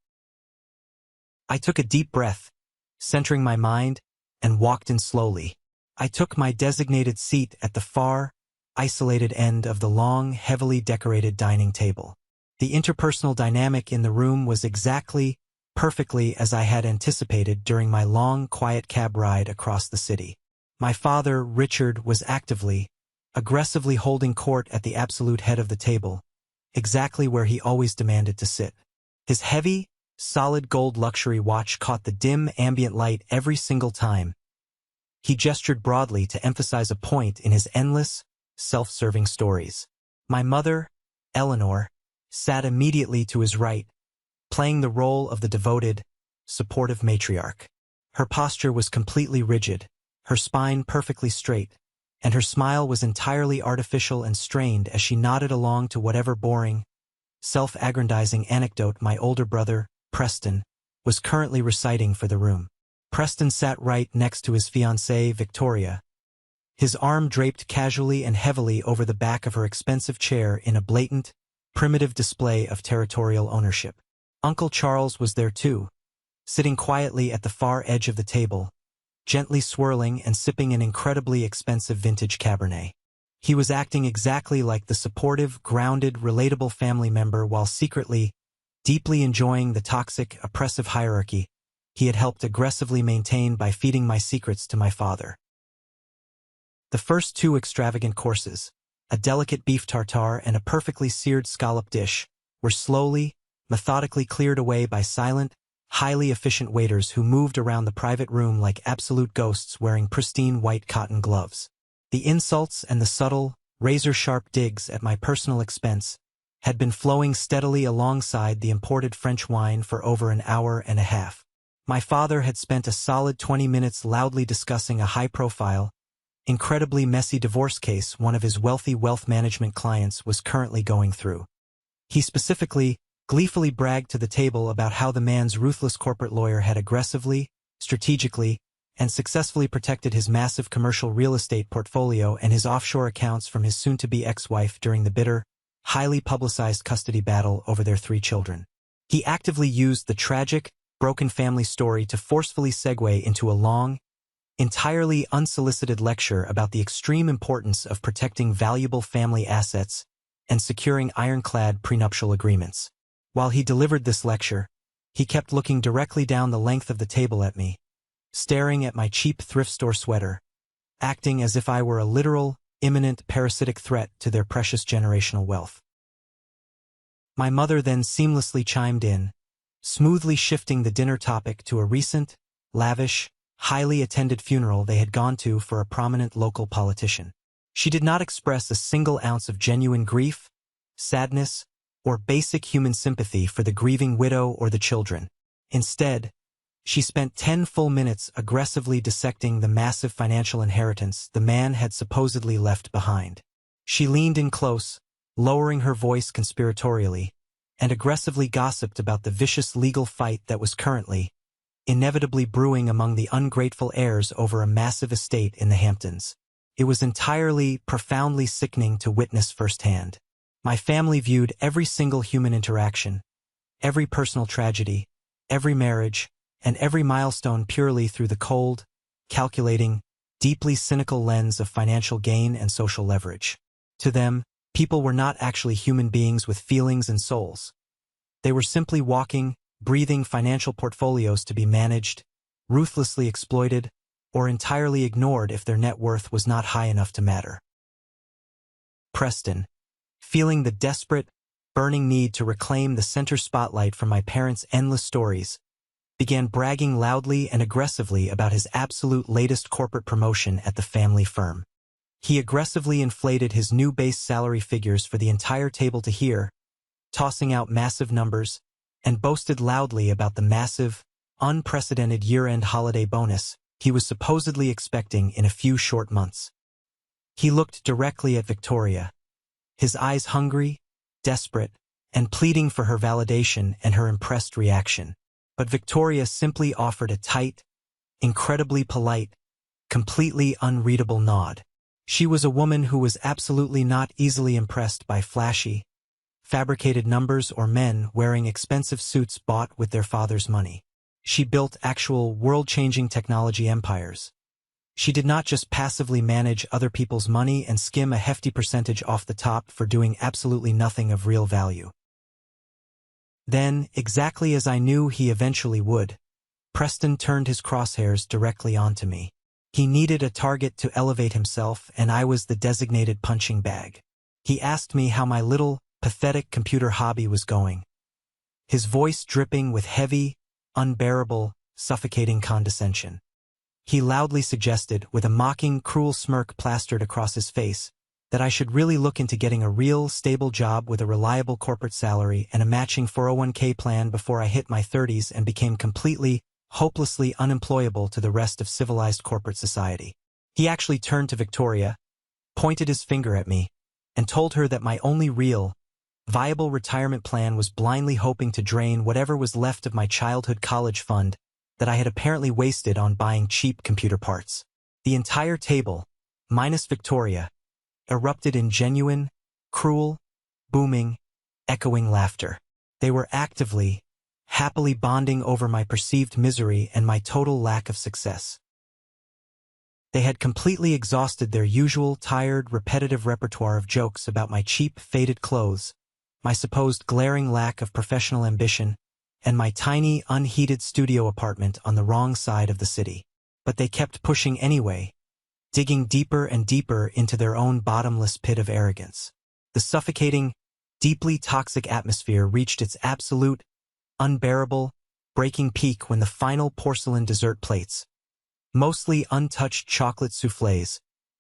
I took a deep breath, centering my mind, and walked in slowly. I took my designated seat at the far, isolated end of the long, heavily decorated dining table. The interpersonal dynamic in the room was exactly, perfectly as I had anticipated during my long, quiet cab ride across the city. My father, Richard, was actively, aggressively holding court at the absolute head of the table, exactly where he always demanded to sit. His heavy, solid gold luxury watch caught the dim, ambient light every single time. He gestured broadly to emphasize a point in his endless, self-serving stories. My mother, Eleanor, sat immediately to his right, playing the role of the devoted, supportive matriarch. Her posture was completely rigid, her spine perfectly straight, and her smile was entirely artificial and strained as she nodded along to whatever boring, self-aggrandizing anecdote my older brother, Preston, was currently reciting for the room. Preston sat right next to his fiancée, Victoria, his arm draped casually and heavily over the back of her expensive chair in a blatant, primitive display of territorial ownership. Uncle Charles was there too, sitting quietly at the far edge of the table, gently swirling and sipping an incredibly expensive vintage Cabernet. He was acting exactly like the supportive, grounded, relatable family member while secretly, deeply enjoying the toxic, oppressive hierarchy he had helped aggressively maintain by feeding my secrets to my father. The first two extravagant courses, a delicate beef tartare and a perfectly seared scallop dish, were slowly, methodically cleared away by silent, highly efficient waiters who moved around the private room like absolute ghosts wearing pristine white cotton gloves. The insults and the subtle, razor-sharp digs at my personal expense had been flowing steadily alongside the imported French wine for over an hour and a half. My father had spent a solid 20 minutes loudly discussing a high-profile, incredibly messy divorce case one of his wealthy wealth management clients was currently going through. He specifically, gleefully bragged to the table about how the man's ruthless corporate lawyer had aggressively, strategically, and successfully protected his massive commercial real estate portfolio and his offshore accounts from his soon-to-be ex-wife during the bitter, highly publicized custody battle over their 3 children. He actively used the tragic, broken family story to forcefully segue into a long, entirely unsolicited lecture about the extreme importance of protecting valuable family assets and securing ironclad prenuptial agreements. While he delivered this lecture, he kept looking directly down the length of the table at me, staring at my cheap thrift store sweater, acting as if I were a literal, imminent parasitic threat to their precious generational wealth. My mother then seamlessly chimed in, smoothly shifting the dinner topic to a recent, lavish, highly attended funeral they had gone to for a prominent local politician. She did not express a single ounce of genuine grief, sadness, or basic human sympathy for the grieving widow or the children. Instead, she spent 10 full minutes aggressively dissecting the massive financial inheritance the man had supposedly left behind. She leaned in close, lowering her voice conspiratorially, and aggressively gossiped about the vicious legal fight that was currently, inevitably brewing among the ungrateful heirs over a massive estate in the Hamptons. It was entirely, profoundly sickening to witness firsthand. My family viewed every single human interaction, every personal tragedy, every marriage, and every milestone purely through the cold, calculating, deeply cynical lens of financial gain and social leverage. To them, people were not actually human beings with feelings and souls. They were simply walking, breathing financial portfolios to be managed, ruthlessly exploited, or entirely ignored if their net worth was not high enough to matter. Preston, feeling the desperate, burning need to reclaim the center spotlight from my parents' endless stories, began bragging loudly and aggressively about his absolute latest corporate promotion at the family firm. He aggressively inflated his new base salary figures for the entire table to hear, tossing out massive numbers, and boasted loudly about the massive, unprecedented year-end holiday bonus he was supposedly expecting in a few short months. He looked directly at Victoria, his eyes hungry, desperate, and pleading for her validation and her impressed reaction. But Victoria simply offered a tight, incredibly polite, completely unreadable nod. She was a woman who was absolutely not easily impressed by flashy, fabricated numbers or men wearing expensive suits bought with their father's money. She built actual world-changing technology empires. She did not just passively manage other people's money and skim a hefty percentage off the top for doing absolutely nothing of real value. Then, exactly as I knew he eventually would, Preston turned his crosshairs directly onto me. He needed a target to elevate himself, and I was the designated punching bag. He asked me how my little, pathetic computer hobby was going, his voice dripping with heavy, unbearable, suffocating condescension. He loudly suggested, with a mocking, cruel smirk plastered across his face, that I should really look into getting a real, stable job with a reliable corporate salary and a matching 401k plan before I hit my 30s and became completely, hopelessly unemployable to the rest of civilized corporate society. He actually turned to Victoria, pointed his finger at me, and told her that my only real, viable retirement plan was blindly hoping to drain whatever was left of my childhood college fund that I had apparently wasted on buying cheap computer parts. The entire table, minus Victoria, erupted in genuine, cruel, booming, echoing laughter. They were actively, happily bonding over my perceived misery and my total lack of success. They had completely exhausted their usual tired, repetitive repertoire of jokes about my cheap, faded clothes, my supposed glaring lack of professional ambition, and my tiny, unheated studio apartment on the wrong side of the city. But they kept pushing anyway, digging deeper and deeper into their own bottomless pit of arrogance. The suffocating, deeply toxic atmosphere reached its absolute, unbearable, breaking peak when the final porcelain dessert plates, mostly untouched chocolate soufflés,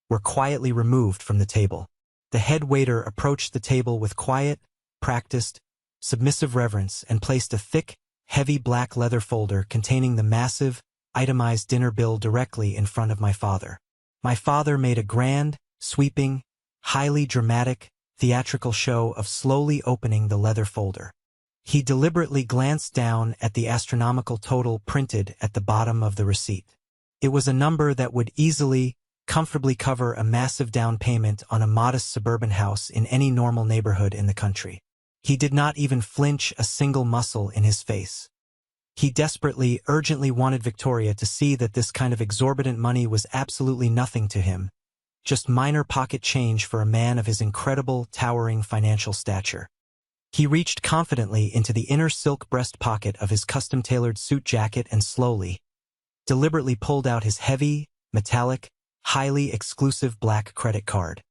were quietly removed from the table. The head waiter approached the table with quiet, practiced, submissive reverence and placed a thick, heavy black leather folder containing the massive, itemized dinner bill directly in front of my father. My father made a grand, sweeping, highly dramatic, theatrical show of slowly opening the leather folder. He deliberately glanced down at the astronomical total printed at the bottom of the receipt. It was a number that would easily, comfortably cover a massive down payment on a modest suburban house in any normal neighborhood in the country. He did not even flinch a single muscle in his face. He desperately, urgently wanted Victoria to see that this kind of exorbitant money was absolutely nothing to him, just minor pocket change for a man of his incredible, towering financial stature. He reached confidently into the inner silk breast pocket of his custom-tailored suit jacket and slowly, deliberately pulled out his heavy, metallic, highly exclusive black credit card.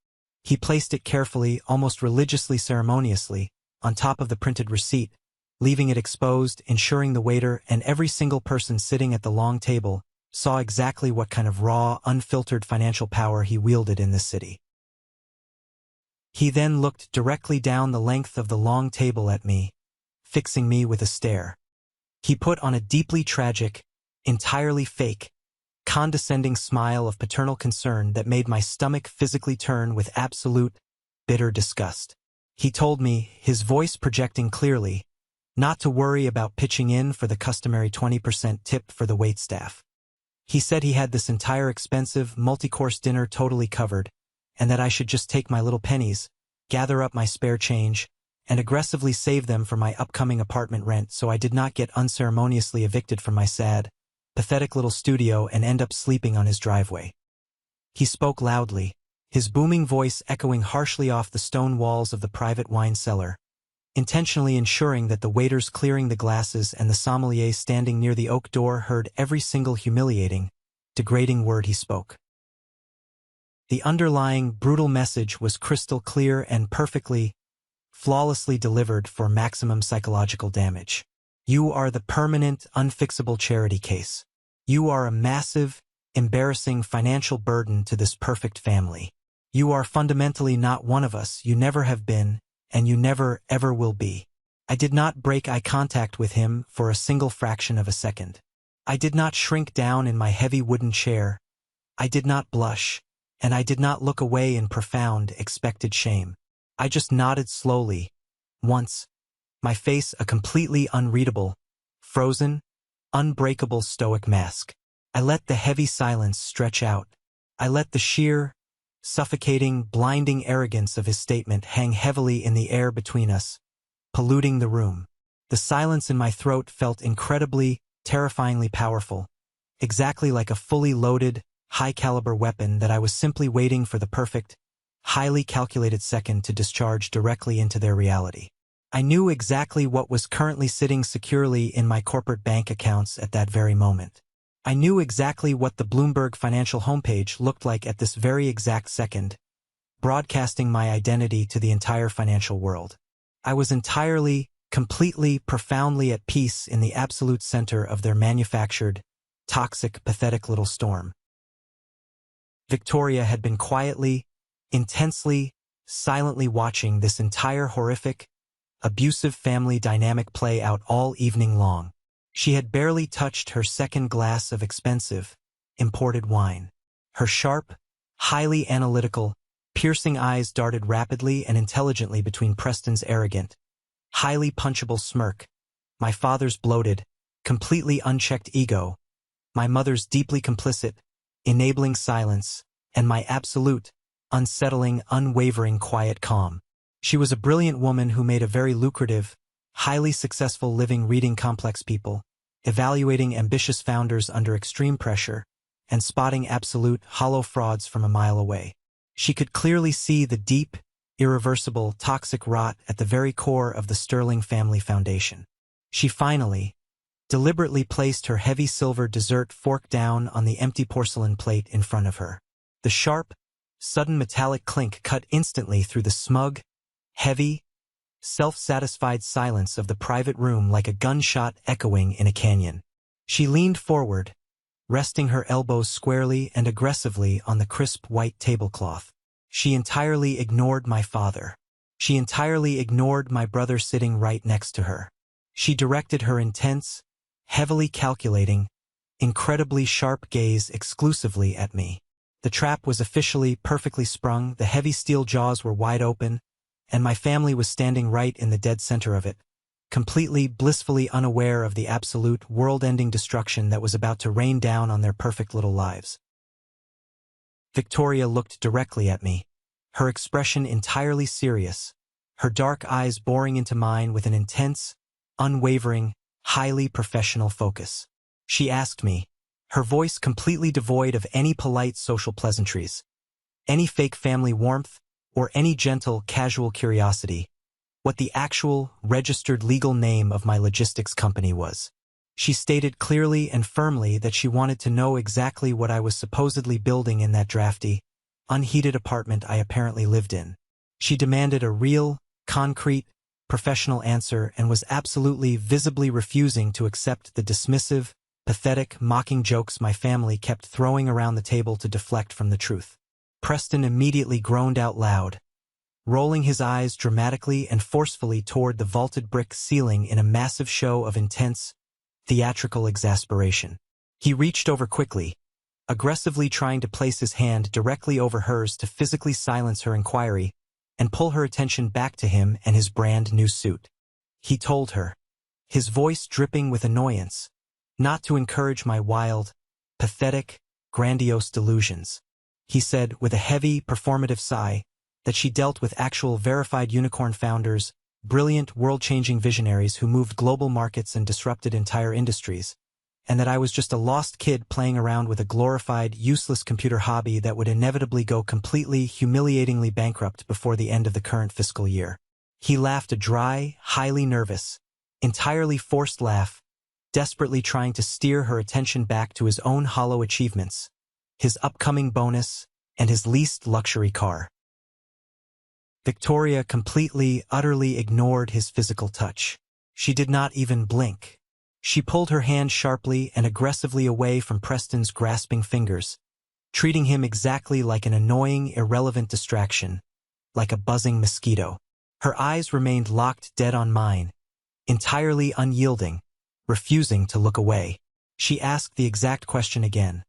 He placed it carefully, almost religiously ceremoniously, on top of the printed receipt, leaving it exposed, ensuring the waiter and every single person sitting at the long table saw exactly what kind of raw, unfiltered financial power he wielded in this city. He then looked directly down the length of the long table at me, fixing me with a stare. He put on a deeply tragic, entirely fake, condescending smile of paternal concern that made my stomach physically turn with absolute, bitter disgust. He told me, his voice projecting clearly, not to worry about pitching in for the customary 20% tip for the waitstaff. He said he had this entire expensive, multi-course dinner totally covered, and that I should just take my little pennies, gather up my spare change, and aggressively save them for my upcoming apartment rent so I did not get unceremoniously evicted from my sad, pathetic little studio and end up sleeping on his driveway. He spoke loudly, his booming voice echoing harshly off the stone walls of the private wine cellar, intentionally ensuring that the waiters clearing the glasses and the sommelier standing near the oak door heard every single humiliating, degrading word he spoke. The underlying, brutal message was crystal clear and perfectly, flawlessly delivered for maximum psychological damage. You are the permanent, unfixable charity case. You are a massive, embarrassing financial burden to this perfect family. You are fundamentally not one of us, you never have been, and you never, ever will be. I did not break eye contact with him for a single fraction of a second. I did not shrink down in my heavy wooden chair. I did not blush, and I did not look away in profound, expected shame. I just nodded slowly, once, my face a completely unreadable, frozen, unbreakable stoic mask. I let the heavy silence stretch out. I let the sheer, suffocating, blinding arrogance of his statement hang heavily in the air between us, polluting the room. The silence in my throat felt incredibly, terrifyingly powerful, exactly like a fully loaded, high-caliber weapon that I was simply waiting for the perfect, highly calculated second to discharge directly into their reality. I knew exactly what was currently sitting securely in my corporate bank accounts at that very moment. I knew exactly what the Bloomberg financial homepage looked like at this very exact second, broadcasting my identity to the entire financial world. I was entirely, completely, profoundly at peace in the absolute center of their manufactured, toxic, pathetic little storm. Victoria had been quietly, intensely, silently watching this entire horrific, abusive family dynamic play out all evening long. She had barely touched her second glass of expensive, imported wine. Her sharp, highly analytical, piercing eyes darted rapidly and intelligently between Preston's arrogant, highly punchable smirk, my father's bloated, completely unchecked ego, my mother's deeply complicit, enabling silence, and my absolute, unsettling, unwavering quiet calm. She was a brilliant woman who made a very lucrative, highly successful living reading complex people, evaluating ambitious founders under extreme pressure, and spotting absolute, hollow frauds from a mile away. She could clearly see the deep, irreversible, toxic rot at the very core of the Sterling family foundation. She finally, deliberately placed her heavy silver dessert fork down on the empty porcelain plate in front of her. The sharp, sudden metallic clink cut instantly through the smug, heavy, self-satisfied silence of the private room like a gunshot echoing in a canyon. She leaned forward, resting her elbows squarely and aggressively on the crisp white tablecloth. She entirely ignored my father. She entirely ignored my brother sitting right next to her. She directed her intense, heavily calculating, incredibly sharp gaze exclusively at me. The trap was officially perfectly sprung, the heavy steel jaws were wide open, and my family was standing right in the dead center of it, completely, blissfully unaware of the absolute, world-ending destruction that was about to rain down on their perfect little lives. Victoria looked directly at me, her expression entirely serious, her dark eyes boring into mine with an intense, unwavering, highly professional focus. She asked me, her voice completely devoid of any polite social pleasantries, any fake family warmth, or any gentle, casual curiosity, what the actual, registered legal name of my logistics company was. She stated clearly and firmly that she wanted to know exactly what I was supposedly building in that drafty, unheated apartment I apparently lived in. She demanded a real, concrete, professional answer and was absolutely, visibly refusing to accept the dismissive, pathetic, mocking jokes my family kept throwing around the table to deflect from the truth. Preston immediately groaned out loud, rolling his eyes dramatically and forcefully toward the vaulted brick ceiling in a massive show of intense, theatrical exasperation. He reached over quickly, aggressively trying to place his hand directly over hers to physically silence her inquiry and pull her attention back to him and his brand new suit. He told her, his voice dripping with annoyance, not to encourage my wild, pathetic, grandiose delusions. He said, with a heavy, performative sigh, that she dealt with actual verified unicorn founders, brilliant, world-changing visionaries who moved global markets and disrupted entire industries, and that I was just a lost kid playing around with a glorified, useless computer hobby that would inevitably go completely, humiliatingly bankrupt before the end of the current fiscal year. He laughed a dry, highly nervous, entirely forced laugh, desperately trying to steer her attention back to his own hollow achievements, his upcoming bonus, and his leased luxury car. Victoria completely, utterly ignored his physical touch. She did not even blink. She pulled her hand sharply and aggressively away from Preston's grasping fingers, treating him exactly like an annoying, irrelevant distraction, like a buzzing mosquito. Her eyes remained locked dead on mine, entirely unyielding, refusing to look away. She asked the exact question again,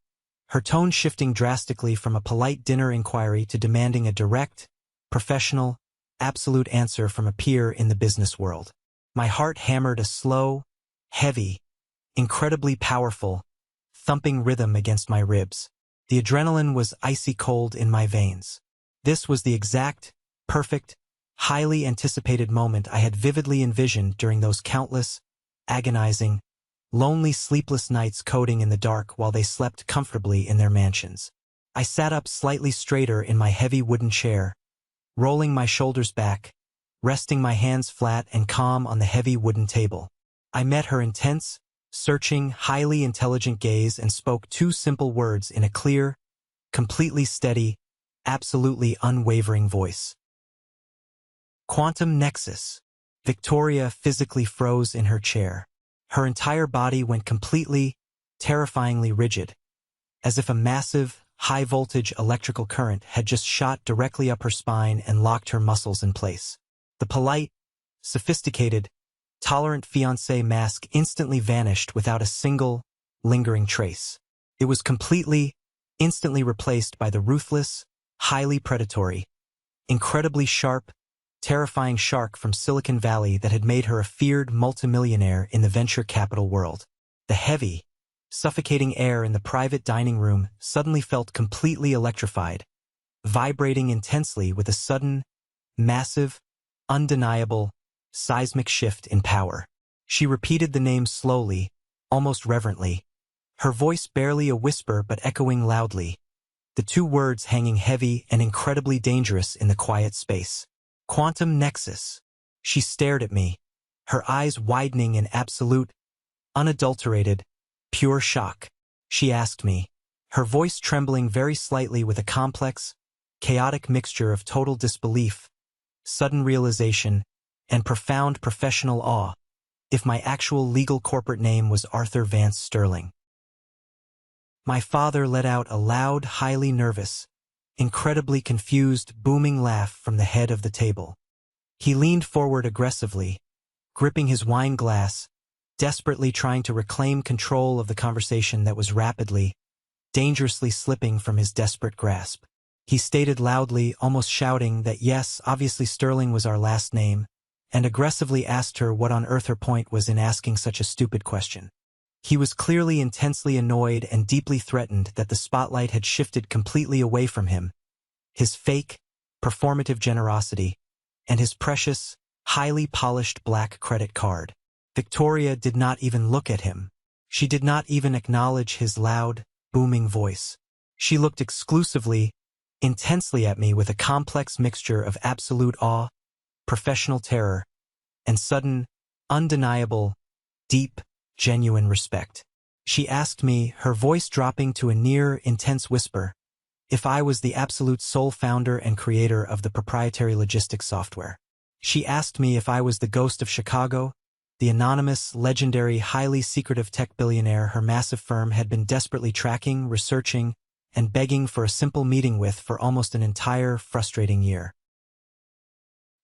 her tone shifting drastically from a polite dinner inquiry to demanding a direct, professional, absolute answer from a peer in the business world. My heart hammered a slow, heavy, incredibly powerful, thumping rhythm against my ribs. The adrenaline was icy cold in my veins. This was the exact, perfect, highly anticipated moment I had vividly envisioned during those countless, agonizing, lonely, sleepless nights coding in the dark while they slept comfortably in their mansions. I sat up slightly straighter in my heavy wooden chair, rolling my shoulders back, resting my hands flat and calm on the heavy wooden table. I met her intense, searching, highly intelligent gaze and spoke two simple words in a clear, completely steady, absolutely unwavering voice. Quantum Nexus. Victoria physically froze in her chair. Her entire body went completely, terrifyingly rigid, as if a massive, high-voltage electrical current had just shot directly up her spine and locked her muscles in place. The polite, sophisticated, tolerant fiancé mask instantly vanished without a single, lingering trace. It was completely, instantly replaced by the ruthless, highly predatory, incredibly sharp, terrifying shark from Silicon Valley that had made her a feared multimillionaire in the venture capital world. The heavy, suffocating air in the private dining room suddenly felt completely electrified, vibrating intensely with a sudden, massive, undeniable, seismic shift in power. She repeated the name slowly, almost reverently, her voice barely a whisper but echoing loudly, the two words hanging heavy and incredibly dangerous in the quiet space. Quantum Nexus. She stared at me, her eyes widening in absolute, unadulterated, pure shock. She asked me, her voice trembling very slightly with a complex, chaotic mixture of total disbelief, sudden realization, and profound professional awe, if my actual legal corporate name was Arthur Vance Sterling. My father let out a loud, highly nervous, incredibly confused, booming laugh from the head of the table. He leaned forward aggressively, gripping his wine glass, desperately trying to reclaim control of the conversation that was rapidly, dangerously slipping from his desperate grasp. He stated loudly, almost shouting, that yes, obviously Sterling was our last name, and aggressively asked her what on earth her point was in asking such a stupid question. He was clearly intensely annoyed and deeply threatened that the spotlight had shifted completely away from him, his fake, performative generosity, and his precious, highly polished black credit card. Victoria did not even look at him. She did not even acknowledge his loud, booming voice. She looked exclusively, intensely at me with a complex mixture of absolute awe, professional terror, and sudden, undeniable, deep, genuine respect. She asked me, her voice dropping to a near, intense whisper, if I was the absolute sole founder and creator of the proprietary logistics software. She asked me if I was the ghost of Chicago, the anonymous, legendary, highly secretive tech billionaire her massive firm had been desperately tracking, researching, and begging for a simple meeting with for almost an entire, frustrating year.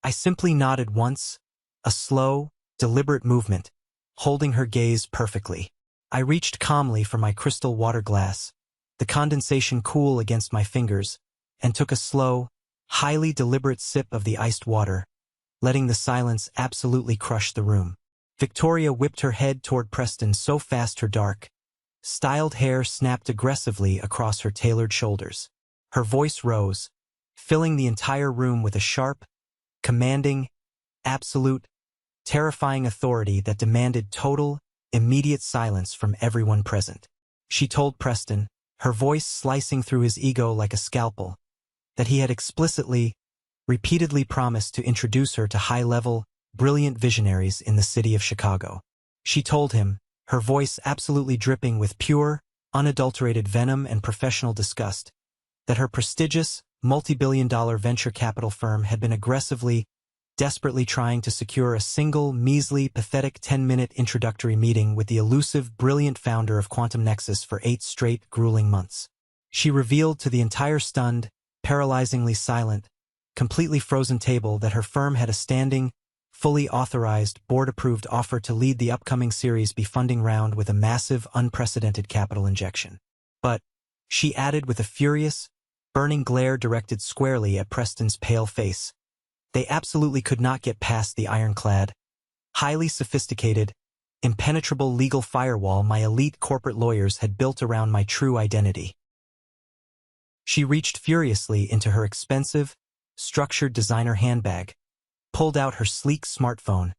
I simply nodded once, a slow, deliberate movement, holding her gaze perfectly. I reached calmly for my crystal water glass, the condensation cool against my fingers, and took a slow, highly deliberate sip of the iced water, letting the silence absolutely crush the room. Victoria whipped her head toward Preston so fast her dark, styled hair snapped aggressively across her tailored shoulders. Her voice rose, filling the entire room with a sharp, commanding, absolute, terrifying authority that demanded total, immediate silence from everyone present. She told Preston, her voice slicing through his ego like a scalpel, that he had explicitly, repeatedly promised to introduce her to high-level, brilliant visionaries in the city of Chicago. She told him, her voice absolutely dripping with pure, unadulterated venom and professional disgust, that her prestigious, multi-billion-dollar venture capital firm had been aggressively, desperately trying to secure a single, measly, pathetic 10-minute introductory meeting with the elusive, brilliant founder of Quantum Nexus for 8 straight, grueling months. She revealed to the entire stunned, paralyzingly silent, completely frozen table that her firm had a standing, fully authorized, board-approved offer to lead the upcoming Series B funding round with a massive, unprecedented capital injection. But, she added with a furious, burning glare directed squarely at Preston's pale face, they absolutely could not get past the ironclad, highly sophisticated, impenetrable legal firewall my elite corporate lawyers had built around my true identity. She reached furiously into her expensive, structured designer handbag, pulled out her sleek smartphone,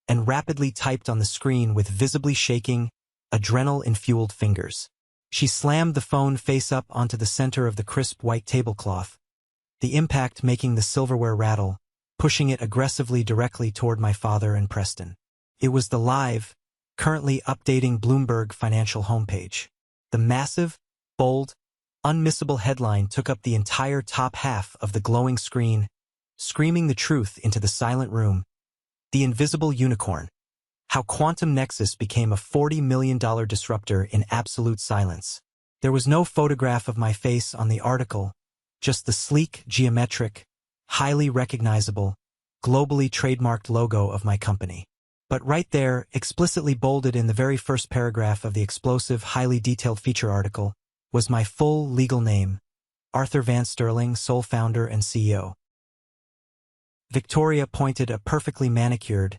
and rapidly typed on the screen with visibly shaking, adrenaline-fueled fingers. She slammed the phone face up onto the center of the crisp white tablecloth, the impact making the silverware rattle, pushing it aggressively directly toward my father and Preston. It was the live, currently updating Bloomberg financial homepage. The massive, bold, unmissable headline took up the entire top half of the glowing screen, screaming the truth into the silent room. The invisible unicorn. How Quantum Nexus became a $40 million disruptor in absolute silence. There was no photograph of my face on the article, just the sleek, geometric, highly recognizable, globally trademarked logo of my company. But right there, explicitly bolded in the very first paragraph of the explosive, highly detailed feature article, was my full legal name, Arthur Van Sterling, sole founder and CEO. Victoria pointed a perfectly manicured,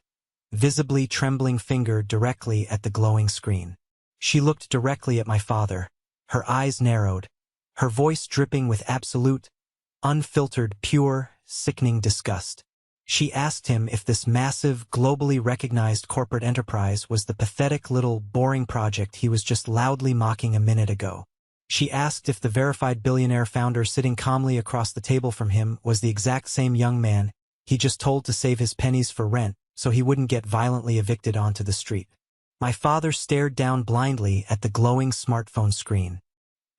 visibly trembling finger directly at the glowing screen. She looked directly at my father, her eyes narrowed, her voice dripping with absolute, unfiltered, pure, sickening disgust. She asked him if this massive, globally recognized corporate enterprise was the pathetic little, boring project he was just loudly mocking a minute ago. She asked if the verified billionaire founder sitting calmly across the table from him was the exact same young man he just told to save his pennies for rent so he wouldn't get violently evicted onto the street. My father stared down blindly at the glowing smartphone screen.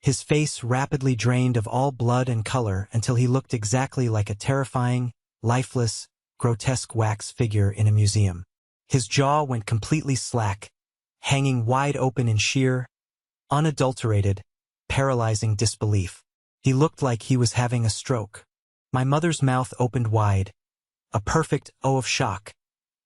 His face rapidly drained of all blood and color until he looked exactly like a terrifying, lifeless, grotesque wax figure in a museum. His jaw went completely slack, hanging wide open in sheer, unadulterated, paralyzing disbelief. He looked like he was having a stroke. My mother's mouth opened wide, a perfect O of shock,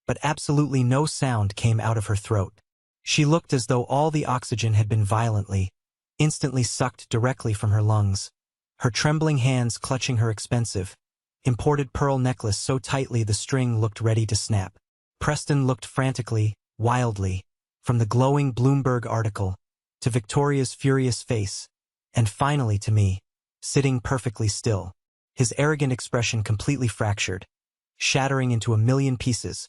but absolutely no sound came out of her throat. She looked as though all the oxygen had been violently, instantly sucked directly from her lungs, her trembling hands clutching her expensive, imported pearl necklace so tightly the string looked ready to snap. Preston looked frantically, wildly, from the glowing Bloomberg article, to Victoria's furious face, and finally to me, sitting perfectly still, his arrogant expression completely fractured, shattering into a million pieces,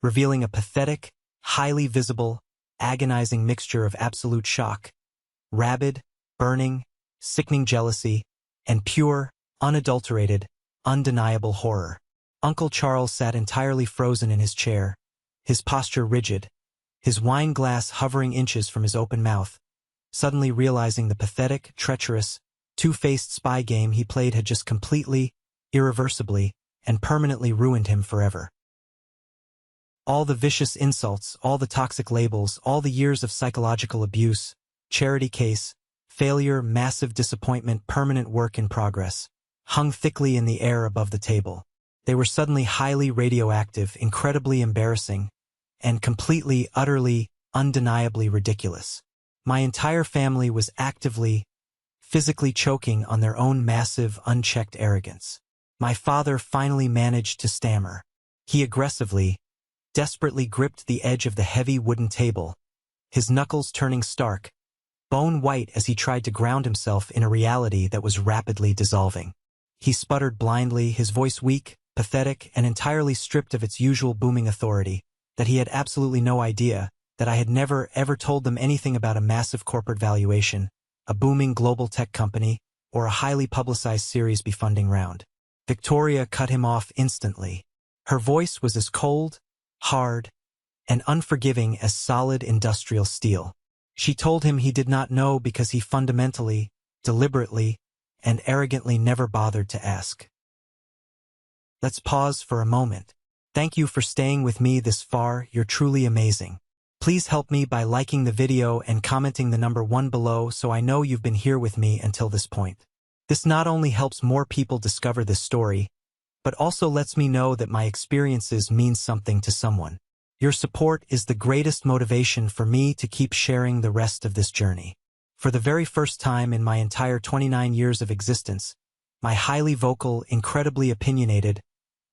revealing a pathetic, highly visible, agonizing mixture of absolute shock, rabid, burning, sickening jealousy, and pure, unadulterated, undeniable horror. Uncle Charles sat entirely frozen in his chair, his posture rigid, his wine glass hovering inches from his open mouth, suddenly realizing the pathetic, treacherous, two-faced spy game he played had just completely, irreversibly, and permanently ruined him forever. All the vicious insults, all the toxic labels, all the years of psychological abuse, charity case, failure, massive disappointment, permanent work in progress, hung thickly in the air above the table. They were suddenly highly radioactive, incredibly embarrassing, and completely, utterly, undeniably ridiculous. My entire family was actively, physically choking on their own massive, unchecked arrogance. My father finally managed to stammer. He aggressively, desperately gripped the edge of the heavy wooden table, his knuckles turning stark, bone white as he tried to ground himself in a reality that was rapidly dissolving. He sputtered blindly, his voice weak, pathetic, and entirely stripped of its usual booming authority, that he had absolutely no idea, that I had never, ever told them anything about a massive corporate valuation, a booming global tech company, or a highly publicized Series B funding round. Victoria cut him off instantly. Her voice was as cold, hard, and unforgiving as solid industrial steel. She told him he did not know because he fundamentally, deliberately, and arrogantly never bothered to ask. Let's pause for a moment. Thank you for staying with me this far, you're truly amazing. Please help me by liking the video and commenting the number 1 below so I know you've been here with me until this point. This not only helps more people discover this story, but also lets me know that my experiences mean something to someone. Your support is the greatest motivation for me to keep sharing the rest of this journey. For the very first time in my entire 29 years of existence, my highly vocal, incredibly opinionated,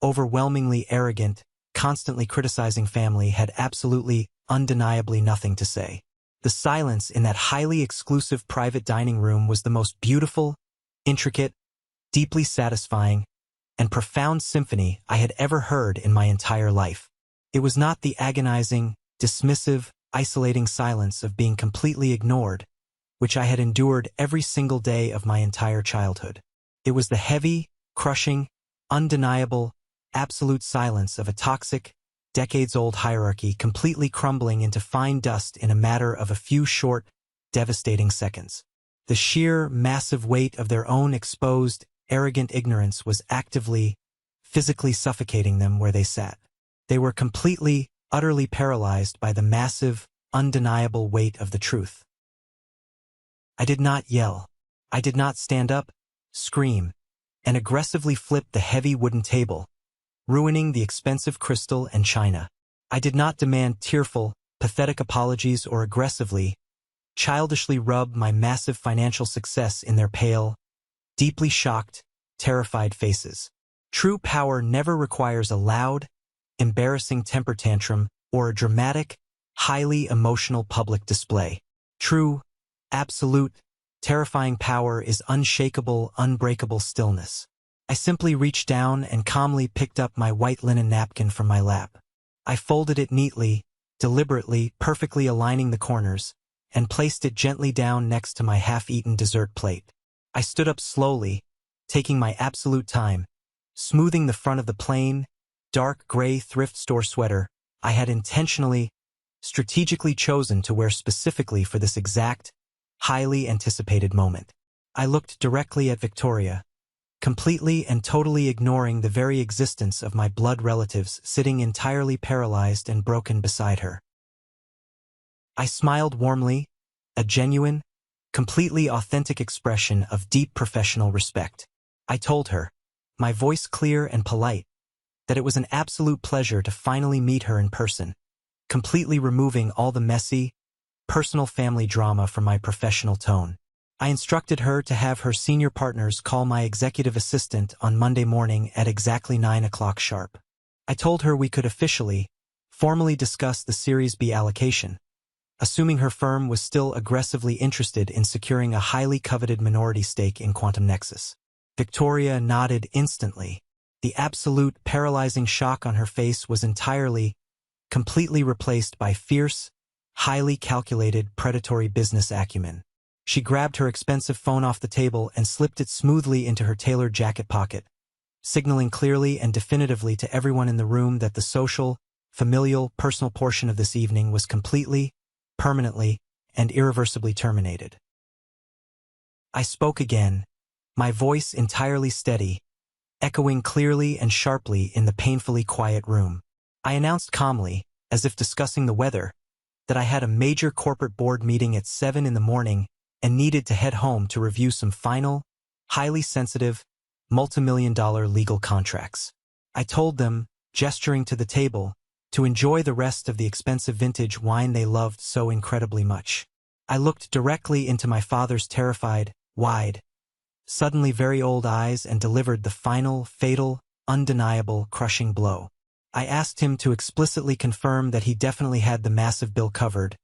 overwhelmingly arrogant, constantly criticizing family had absolutely, undeniably nothing to say. The silence in that highly exclusive private dining room was the most beautiful, intricate, deeply satisfying, and profound symphony I had ever heard in my entire life. It was not the agonizing, dismissive, isolating silence of being completely ignored, which I had endured every single day of my entire childhood. It was the heavy, crushing, undeniable, absolute silence of a toxic, decades-old hierarchy completely crumbling into fine dust in a matter of a few short, devastating seconds. The sheer, massive weight of their own exposed, arrogant ignorance was actively, physically suffocating them where they sat. They were completely, utterly paralyzed by the massive, undeniable weight of the truth. I did not yell. I did not stand up, scream, and aggressively flip the heavy wooden table, ruining the expensive crystal and china. I did not demand tearful, pathetic apologies or aggressively, childishly rub my massive financial success in their pale, deeply shocked, terrified faces. True power never requires a loud, embarrassing temper tantrum or a dramatic, highly emotional public display. True, absolute, terrifying power is unshakable, unbreakable stillness. I simply reached down and calmly picked up my white linen napkin from my lap. I folded it neatly, deliberately, perfectly aligning the corners, and placed it gently down next to my half-eaten dessert plate. I stood up slowly, taking my absolute time, smoothing the front of the plain, dark gray thrift store sweater I had intentionally, strategically chosen to wear specifically for this exact, highly anticipated moment. I looked directly at Victoria, completely and totally ignoring the very existence of my blood relatives sitting entirely paralyzed and broken beside her. I smiled warmly, a genuine, completely authentic expression of deep professional respect. I told her, my voice clear and polite, that it was an absolute pleasure to finally meet her in person, completely removing all the messy, personal family drama from my professional tone. I instructed her to have her senior partners call my executive assistant on Monday morning at exactly 9 o'clock sharp. I told her we could officially, formally discuss the Series B allocation, assuming her firm was still aggressively interested in securing a highly coveted minority stake in Quantum Nexus. Victoria nodded instantly. The absolute, paralyzing shock on her face was entirely, completely replaced by fierce, highly calculated, predatory business acumen. She grabbed her expensive phone off the table and slipped it smoothly into her tailored jacket pocket, signaling clearly and definitively to everyone in the room that the social, familial, personal portion of this evening was completely, permanently, and irreversibly terminated. I spoke again, my voice entirely steady, echoing clearly and sharply in the painfully quiet room. I announced calmly, as if discussing the weather, that I had a major corporate board meeting at 7 in the morning and needed to head home to review some final, highly sensitive, multimillion-dollar legal contracts. I told them, gesturing to the table, to enjoy the rest of the expensive vintage wine they loved so incredibly much. I looked directly into my father's terrified, wide, suddenly very old eyes and delivered the final, fatal, undeniable, crushing blow. I asked him to explicitly confirm that he definitely had the massive bill covered,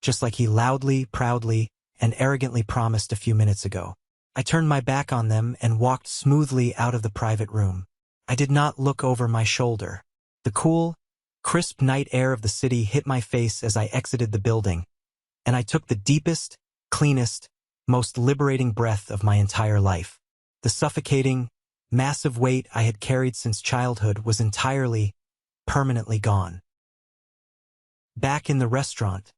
just like he loudly, proudly, and arrogantly promised a few minutes ago. I turned my back on them and walked smoothly out of the private room. I did not look over my shoulder. The cool, crisp night air of the city hit my face as I exited the building, and I took the deepest, cleanest, most liberating breath of my entire life. The suffocating, massive weight I had carried since childhood was entirely, permanently gone. Back in the restaurant,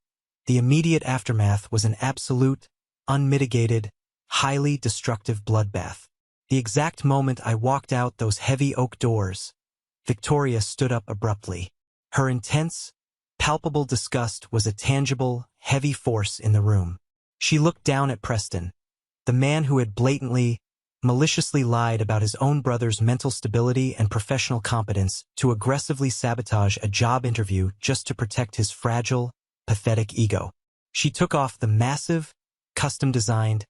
the immediate aftermath was an absolute, unmitigated, highly destructive bloodbath. The exact moment I walked out those heavy oak doors, Victoria stood up abruptly. Her intense, palpable disgust was a tangible, heavy force in the room. She looked down at Preston, the man who had blatantly, maliciously lied about his own brother's mental stability and professional competence to aggressively sabotage a job interview just to protect his fragile, pathetic ego. She took off the massive, custom-designed,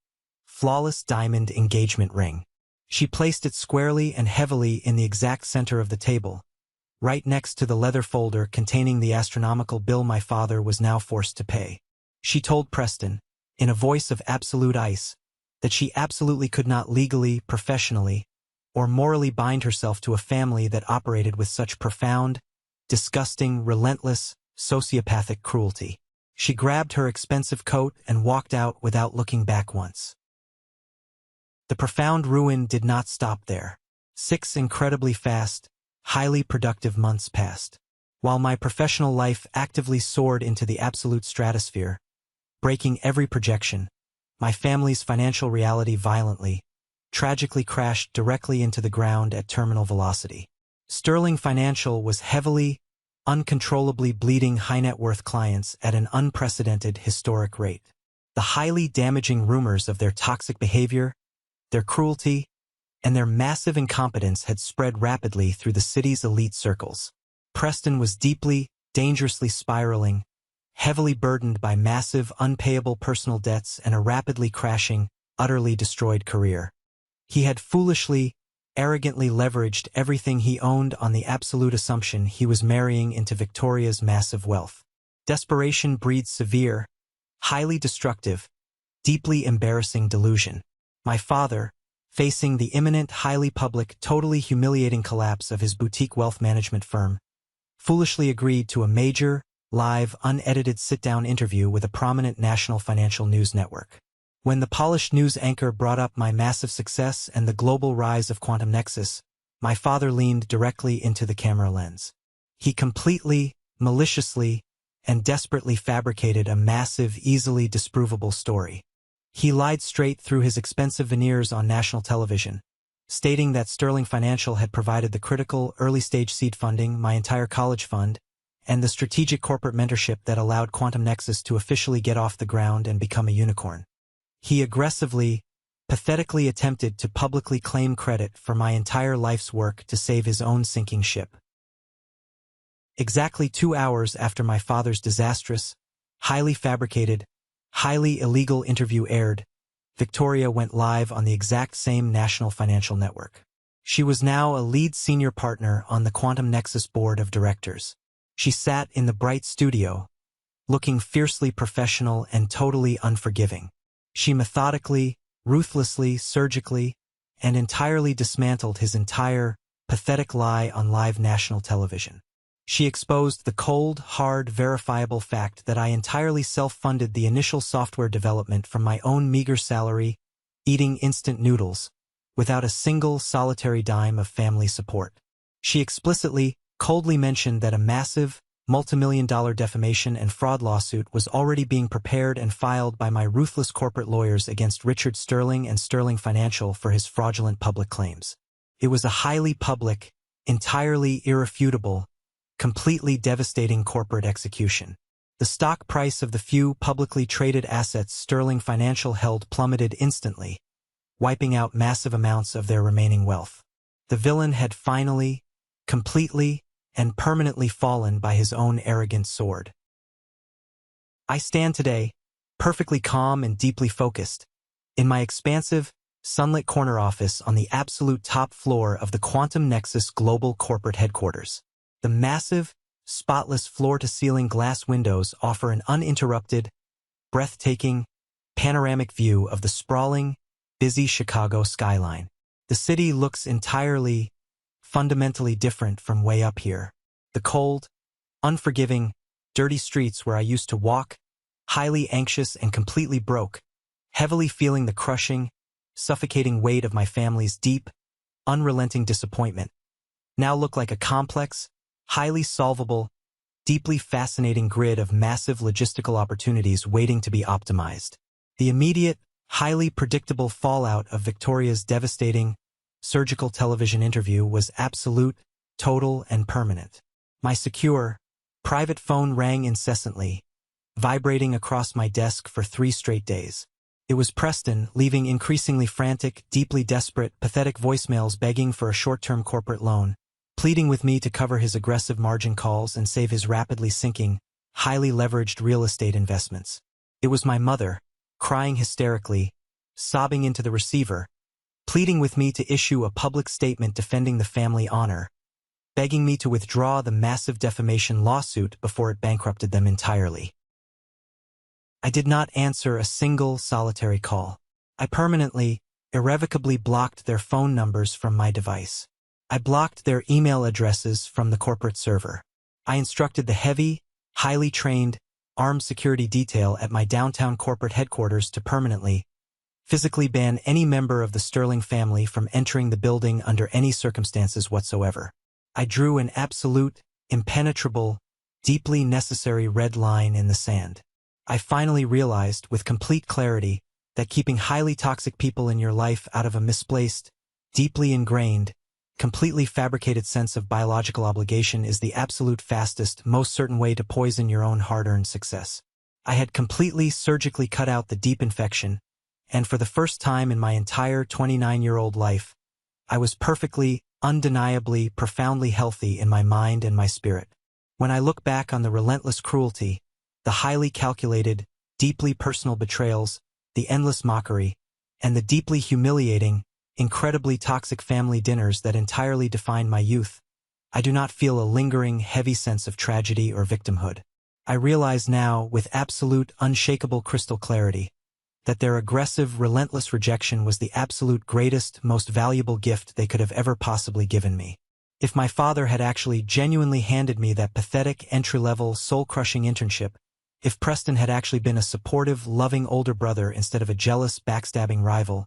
flawless diamond engagement ring. She placed it squarely and heavily in the exact center of the table, right next to the leather folder containing the astronomical bill my father was now forced to pay. She told Preston, in a voice of absolute ice, that she absolutely could not legally, professionally, or morally bind herself to a family that operated with such profound, disgusting, relentless, sociopathic cruelty. She grabbed her expensive coat and walked out without looking back once. The profound ruin did not stop there. 6 incredibly fast, highly productive months passed. While my professional life actively soared into the absolute stratosphere, breaking every projection, my family's financial reality violently, tragically crashed directly into the ground at terminal velocity. Sterling Financial was heavily, uncontrollably bleeding high-net-worth clients at an unprecedented historic rate. The highly damaging rumors of their toxic behavior, their cruelty, and their massive incompetence had spread rapidly through the city's elite circles. Preston was deeply, dangerously spiraling, heavily burdened by massive, unpayable personal debts and a rapidly crashing, utterly destroyed career. He had foolishly, arrogantly leveraged everything he owned on the absolute assumption he was marrying into Victoria's massive wealth. Desperation breeds severe, highly destructive, deeply embarrassing delusion. My father, facing the imminent, highly public, totally humiliating collapse of his boutique wealth management firm, foolishly agreed to a major, live, unedited sit-down interview with a prominent national financial news network. When the polished news anchor brought up my massive success and the global rise of Quantum Nexus, my father leaned directly into the camera lens. He completely, maliciously, and desperately fabricated a massive, easily disprovable story. He lied straight through his expensive veneers on national television, stating that Sterling Financial had provided the critical, early-stage seed funding, my entire college fund, and the strategic corporate mentorship that allowed Quantum Nexus to officially get off the ground and become a unicorn. He aggressively, pathetically attempted to publicly claim credit for my entire life's work to save his own sinking ship. Exactly 2 hours after my father's disastrous, highly fabricated, highly illegal interview aired, Victoria went live on the exact same national financial network. She was now a lead senior partner on the Quantum Nexus board of directors. She sat in the bright studio, looking fiercely professional and totally unforgiving. She methodically, ruthlessly, surgically, and entirely dismantled his entire, pathetic lie on live national television. She exposed the cold, hard, verifiable fact that I entirely self-funded the initial software development from my own meager salary, eating instant noodles, without a single solitary dime of family support. She explicitly, coldly mentioned that a massive, multimillion-dollar defamation and fraud lawsuit was already being prepared and filed by my ruthless corporate lawyers against Richard Sterling and Sterling Financial for his fraudulent public claims. It was a highly public, entirely irrefutable, completely devastating corporate execution. The stock price of the few publicly traded assets Sterling Financial held plummeted instantly, wiping out massive amounts of their remaining wealth. The villain had finally, completely, and permanently fallen by his own arrogant sword. I stand today, perfectly calm and deeply focused, in my expansive, sunlit corner office on the absolute top floor of the Quantum Nexus global corporate headquarters. The massive, spotless floor-to-ceiling glass windows offer an uninterrupted, breathtaking, panoramic view of the sprawling, busy Chicago skyline. The city looks entirely, fundamentally different from way up here. The cold, unforgiving, dirty streets where I used to walk, highly anxious and completely broke, heavily feeling the crushing, suffocating weight of my family's deep, unrelenting disappointment, now look like a complex, highly solvable, deeply fascinating grid of massive logistical opportunities waiting to be optimized. The immediate, highly predictable fallout of Victoria's devastating, surgical television interview was absolute, total, and permanent. My secure, private phone rang incessantly, vibrating across my desk for 3 straight days. It was Preston, leaving increasingly frantic, deeply desperate, pathetic voicemails begging for a short-term corporate loan, pleading with me to cover his aggressive margin calls and save his rapidly sinking, highly leveraged real estate investments. It was my mother, crying hysterically, sobbing into the receiver, pleading with me to issue a public statement defending the family honor, begging me to withdraw the massive defamation lawsuit before it bankrupted them entirely. I did not answer a single solitary call. I permanently, irrevocably blocked their phone numbers from my device. I blocked their email addresses from the corporate server. I instructed the heavy, highly trained, armed security detail at my downtown corporate headquarters to permanently, physically ban any member of the Sterling family from entering the building under any circumstances whatsoever. I drew an absolute, impenetrable, deeply necessary red line in the sand. I finally realized with complete clarity that keeping highly toxic people in your life out of a misplaced, deeply ingrained, completely fabricated sense of biological obligation is the absolute fastest, most certain way to poison your own hard-earned success. I had completely surgically cut out the deep infection, and for the first time in my entire 29-year-old life, I was perfectly, undeniably, profoundly healthy in my mind and my spirit. When I look back on the relentless cruelty, the highly calculated, deeply personal betrayals, the endless mockery, and the deeply humiliating, incredibly toxic family dinners that entirely defined my youth, I do not feel a lingering, heavy sense of tragedy or victimhood. I realize now, with absolute, unshakable crystal clarity, that their aggressive, relentless rejection was the absolute greatest, most valuable gift they could have ever possibly given me. If my father had actually genuinely handed me that pathetic, entry-level, soul-crushing internship, if Preston had actually been a supportive, loving older brother instead of a jealous, backstabbing rival,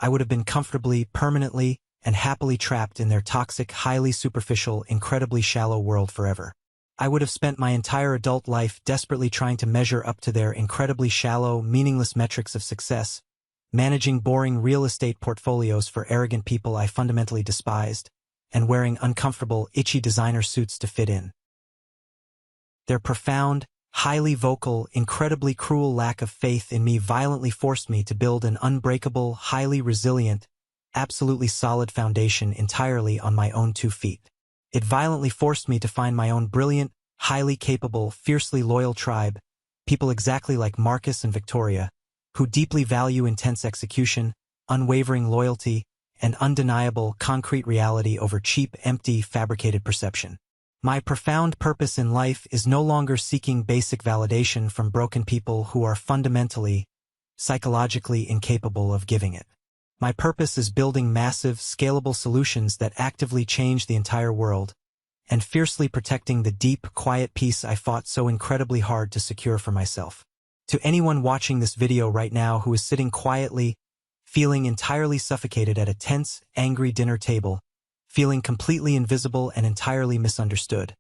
I would have been comfortably, permanently, and happily trapped in their toxic, highly superficial, incredibly shallow world forever. I would have spent my entire adult life desperately trying to measure up to their incredibly shallow, meaningless metrics of success, managing boring real estate portfolios for arrogant people I fundamentally despised, and wearing uncomfortable, itchy designer suits to fit in. Their profound, highly vocal, incredibly cruel lack of faith in me violently forced me to build an unbreakable, highly resilient, absolutely solid foundation entirely on my own 2 feet. It violently forced me to find my own brilliant, highly capable, fiercely loyal tribe, people exactly like Marcus and Victoria, who deeply value intense execution, unwavering loyalty, and undeniable, concrete reality over cheap, empty, fabricated perception. My profound purpose in life is no longer seeking basic validation from broken people who are fundamentally, psychologically incapable of giving it. My purpose is building massive, scalable solutions that actively change the entire world, and fiercely protecting the deep, quiet peace I fought so incredibly hard to secure for myself. To anyone watching this video right now who is sitting quietly, feeling entirely suffocated at a tense, angry dinner table, feeling completely invisible and entirely misunderstood.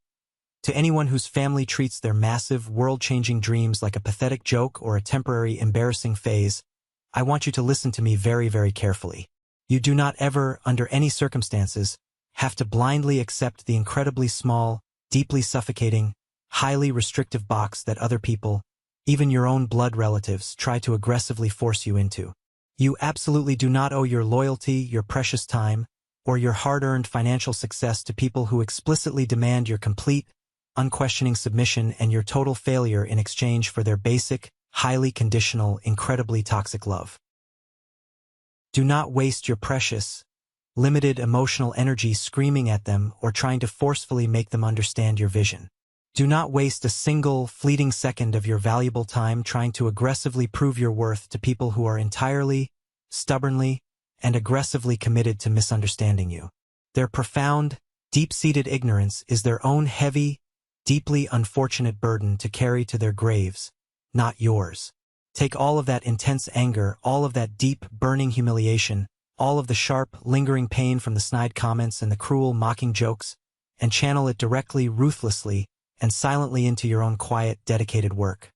To anyone whose family treats their massive, world-changing dreams like a pathetic joke or a temporary, embarrassing phase, I want you to listen to me very, very carefully. You do not ever, under any circumstances, have to blindly accept the incredibly small, deeply suffocating, highly restrictive box that other people, even your own blood relatives, try to aggressively force you into. You absolutely do not owe your loyalty, your precious time, or your hard-earned financial success to people who explicitly demand your complete, unquestioning submission and your total failure in exchange for their basic, highly conditional, incredibly toxic love. Do not waste your precious, limited emotional energy screaming at them or trying to forcefully make them understand your vision. Do not waste a single, fleeting second of your valuable time trying to aggressively prove your worth to people who are entirely, stubbornly, and aggressively committed to misunderstanding you. Their profound, deep-seated ignorance is their own heavy, deeply unfortunate burden to carry to their graves, not yours. Take all of that intense anger, all of that deep, burning humiliation, all of the sharp, lingering pain from the snide comments and the cruel, mocking jokes, and channel it directly, ruthlessly, and silently into your own quiet, dedicated work.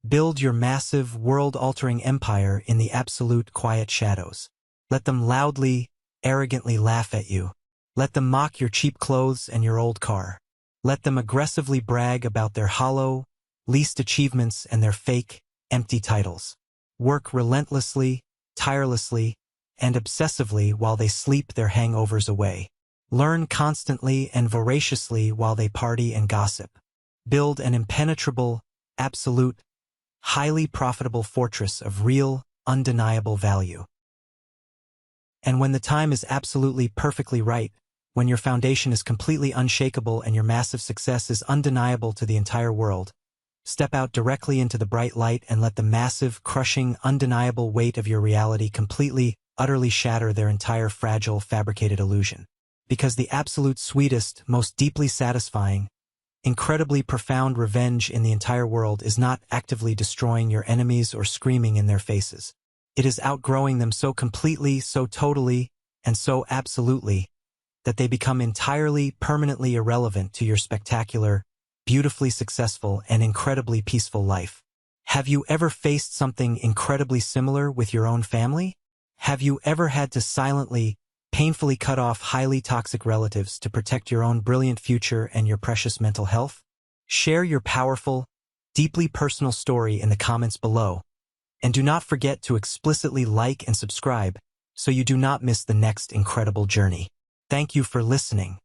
Build your massive, world-altering empire in the absolute quiet shadows. Let them loudly, arrogantly laugh at you. Let them mock your cheap clothes and your old car. Let them aggressively brag about their hollow, least achievements and their fake, empty titles. Work relentlessly, tirelessly, and obsessively while they sleep their hangovers away. Learn constantly and voraciously while they party and gossip. Build an impenetrable, absolute, highly profitable fortress of real, undeniable value. And when the time is absolutely perfectly right, when your foundation is completely unshakable and your massive success is undeniable to the entire world, step out directly into the bright light and let the massive, crushing, undeniable weight of your reality completely, utterly shatter their entire fragile, fabricated illusion. Because the absolute sweetest, most deeply satisfying, incredibly profound revenge in the entire world is not actively destroying your enemies or screaming in their faces. It is outgrowing them so completely, so totally, and so absolutely, that they become entirely, permanently irrelevant to your spectacular, beautifully successful, and incredibly peaceful life. Have you ever faced something incredibly similar with your own family? Have you ever had to silently, painfully cut off highly toxic relatives to protect your own brilliant future and your precious mental health? Share your powerful, deeply personal story in the comments below, and do not forget to explicitly like and subscribe so you do not miss the next incredible journey. Thank you for listening.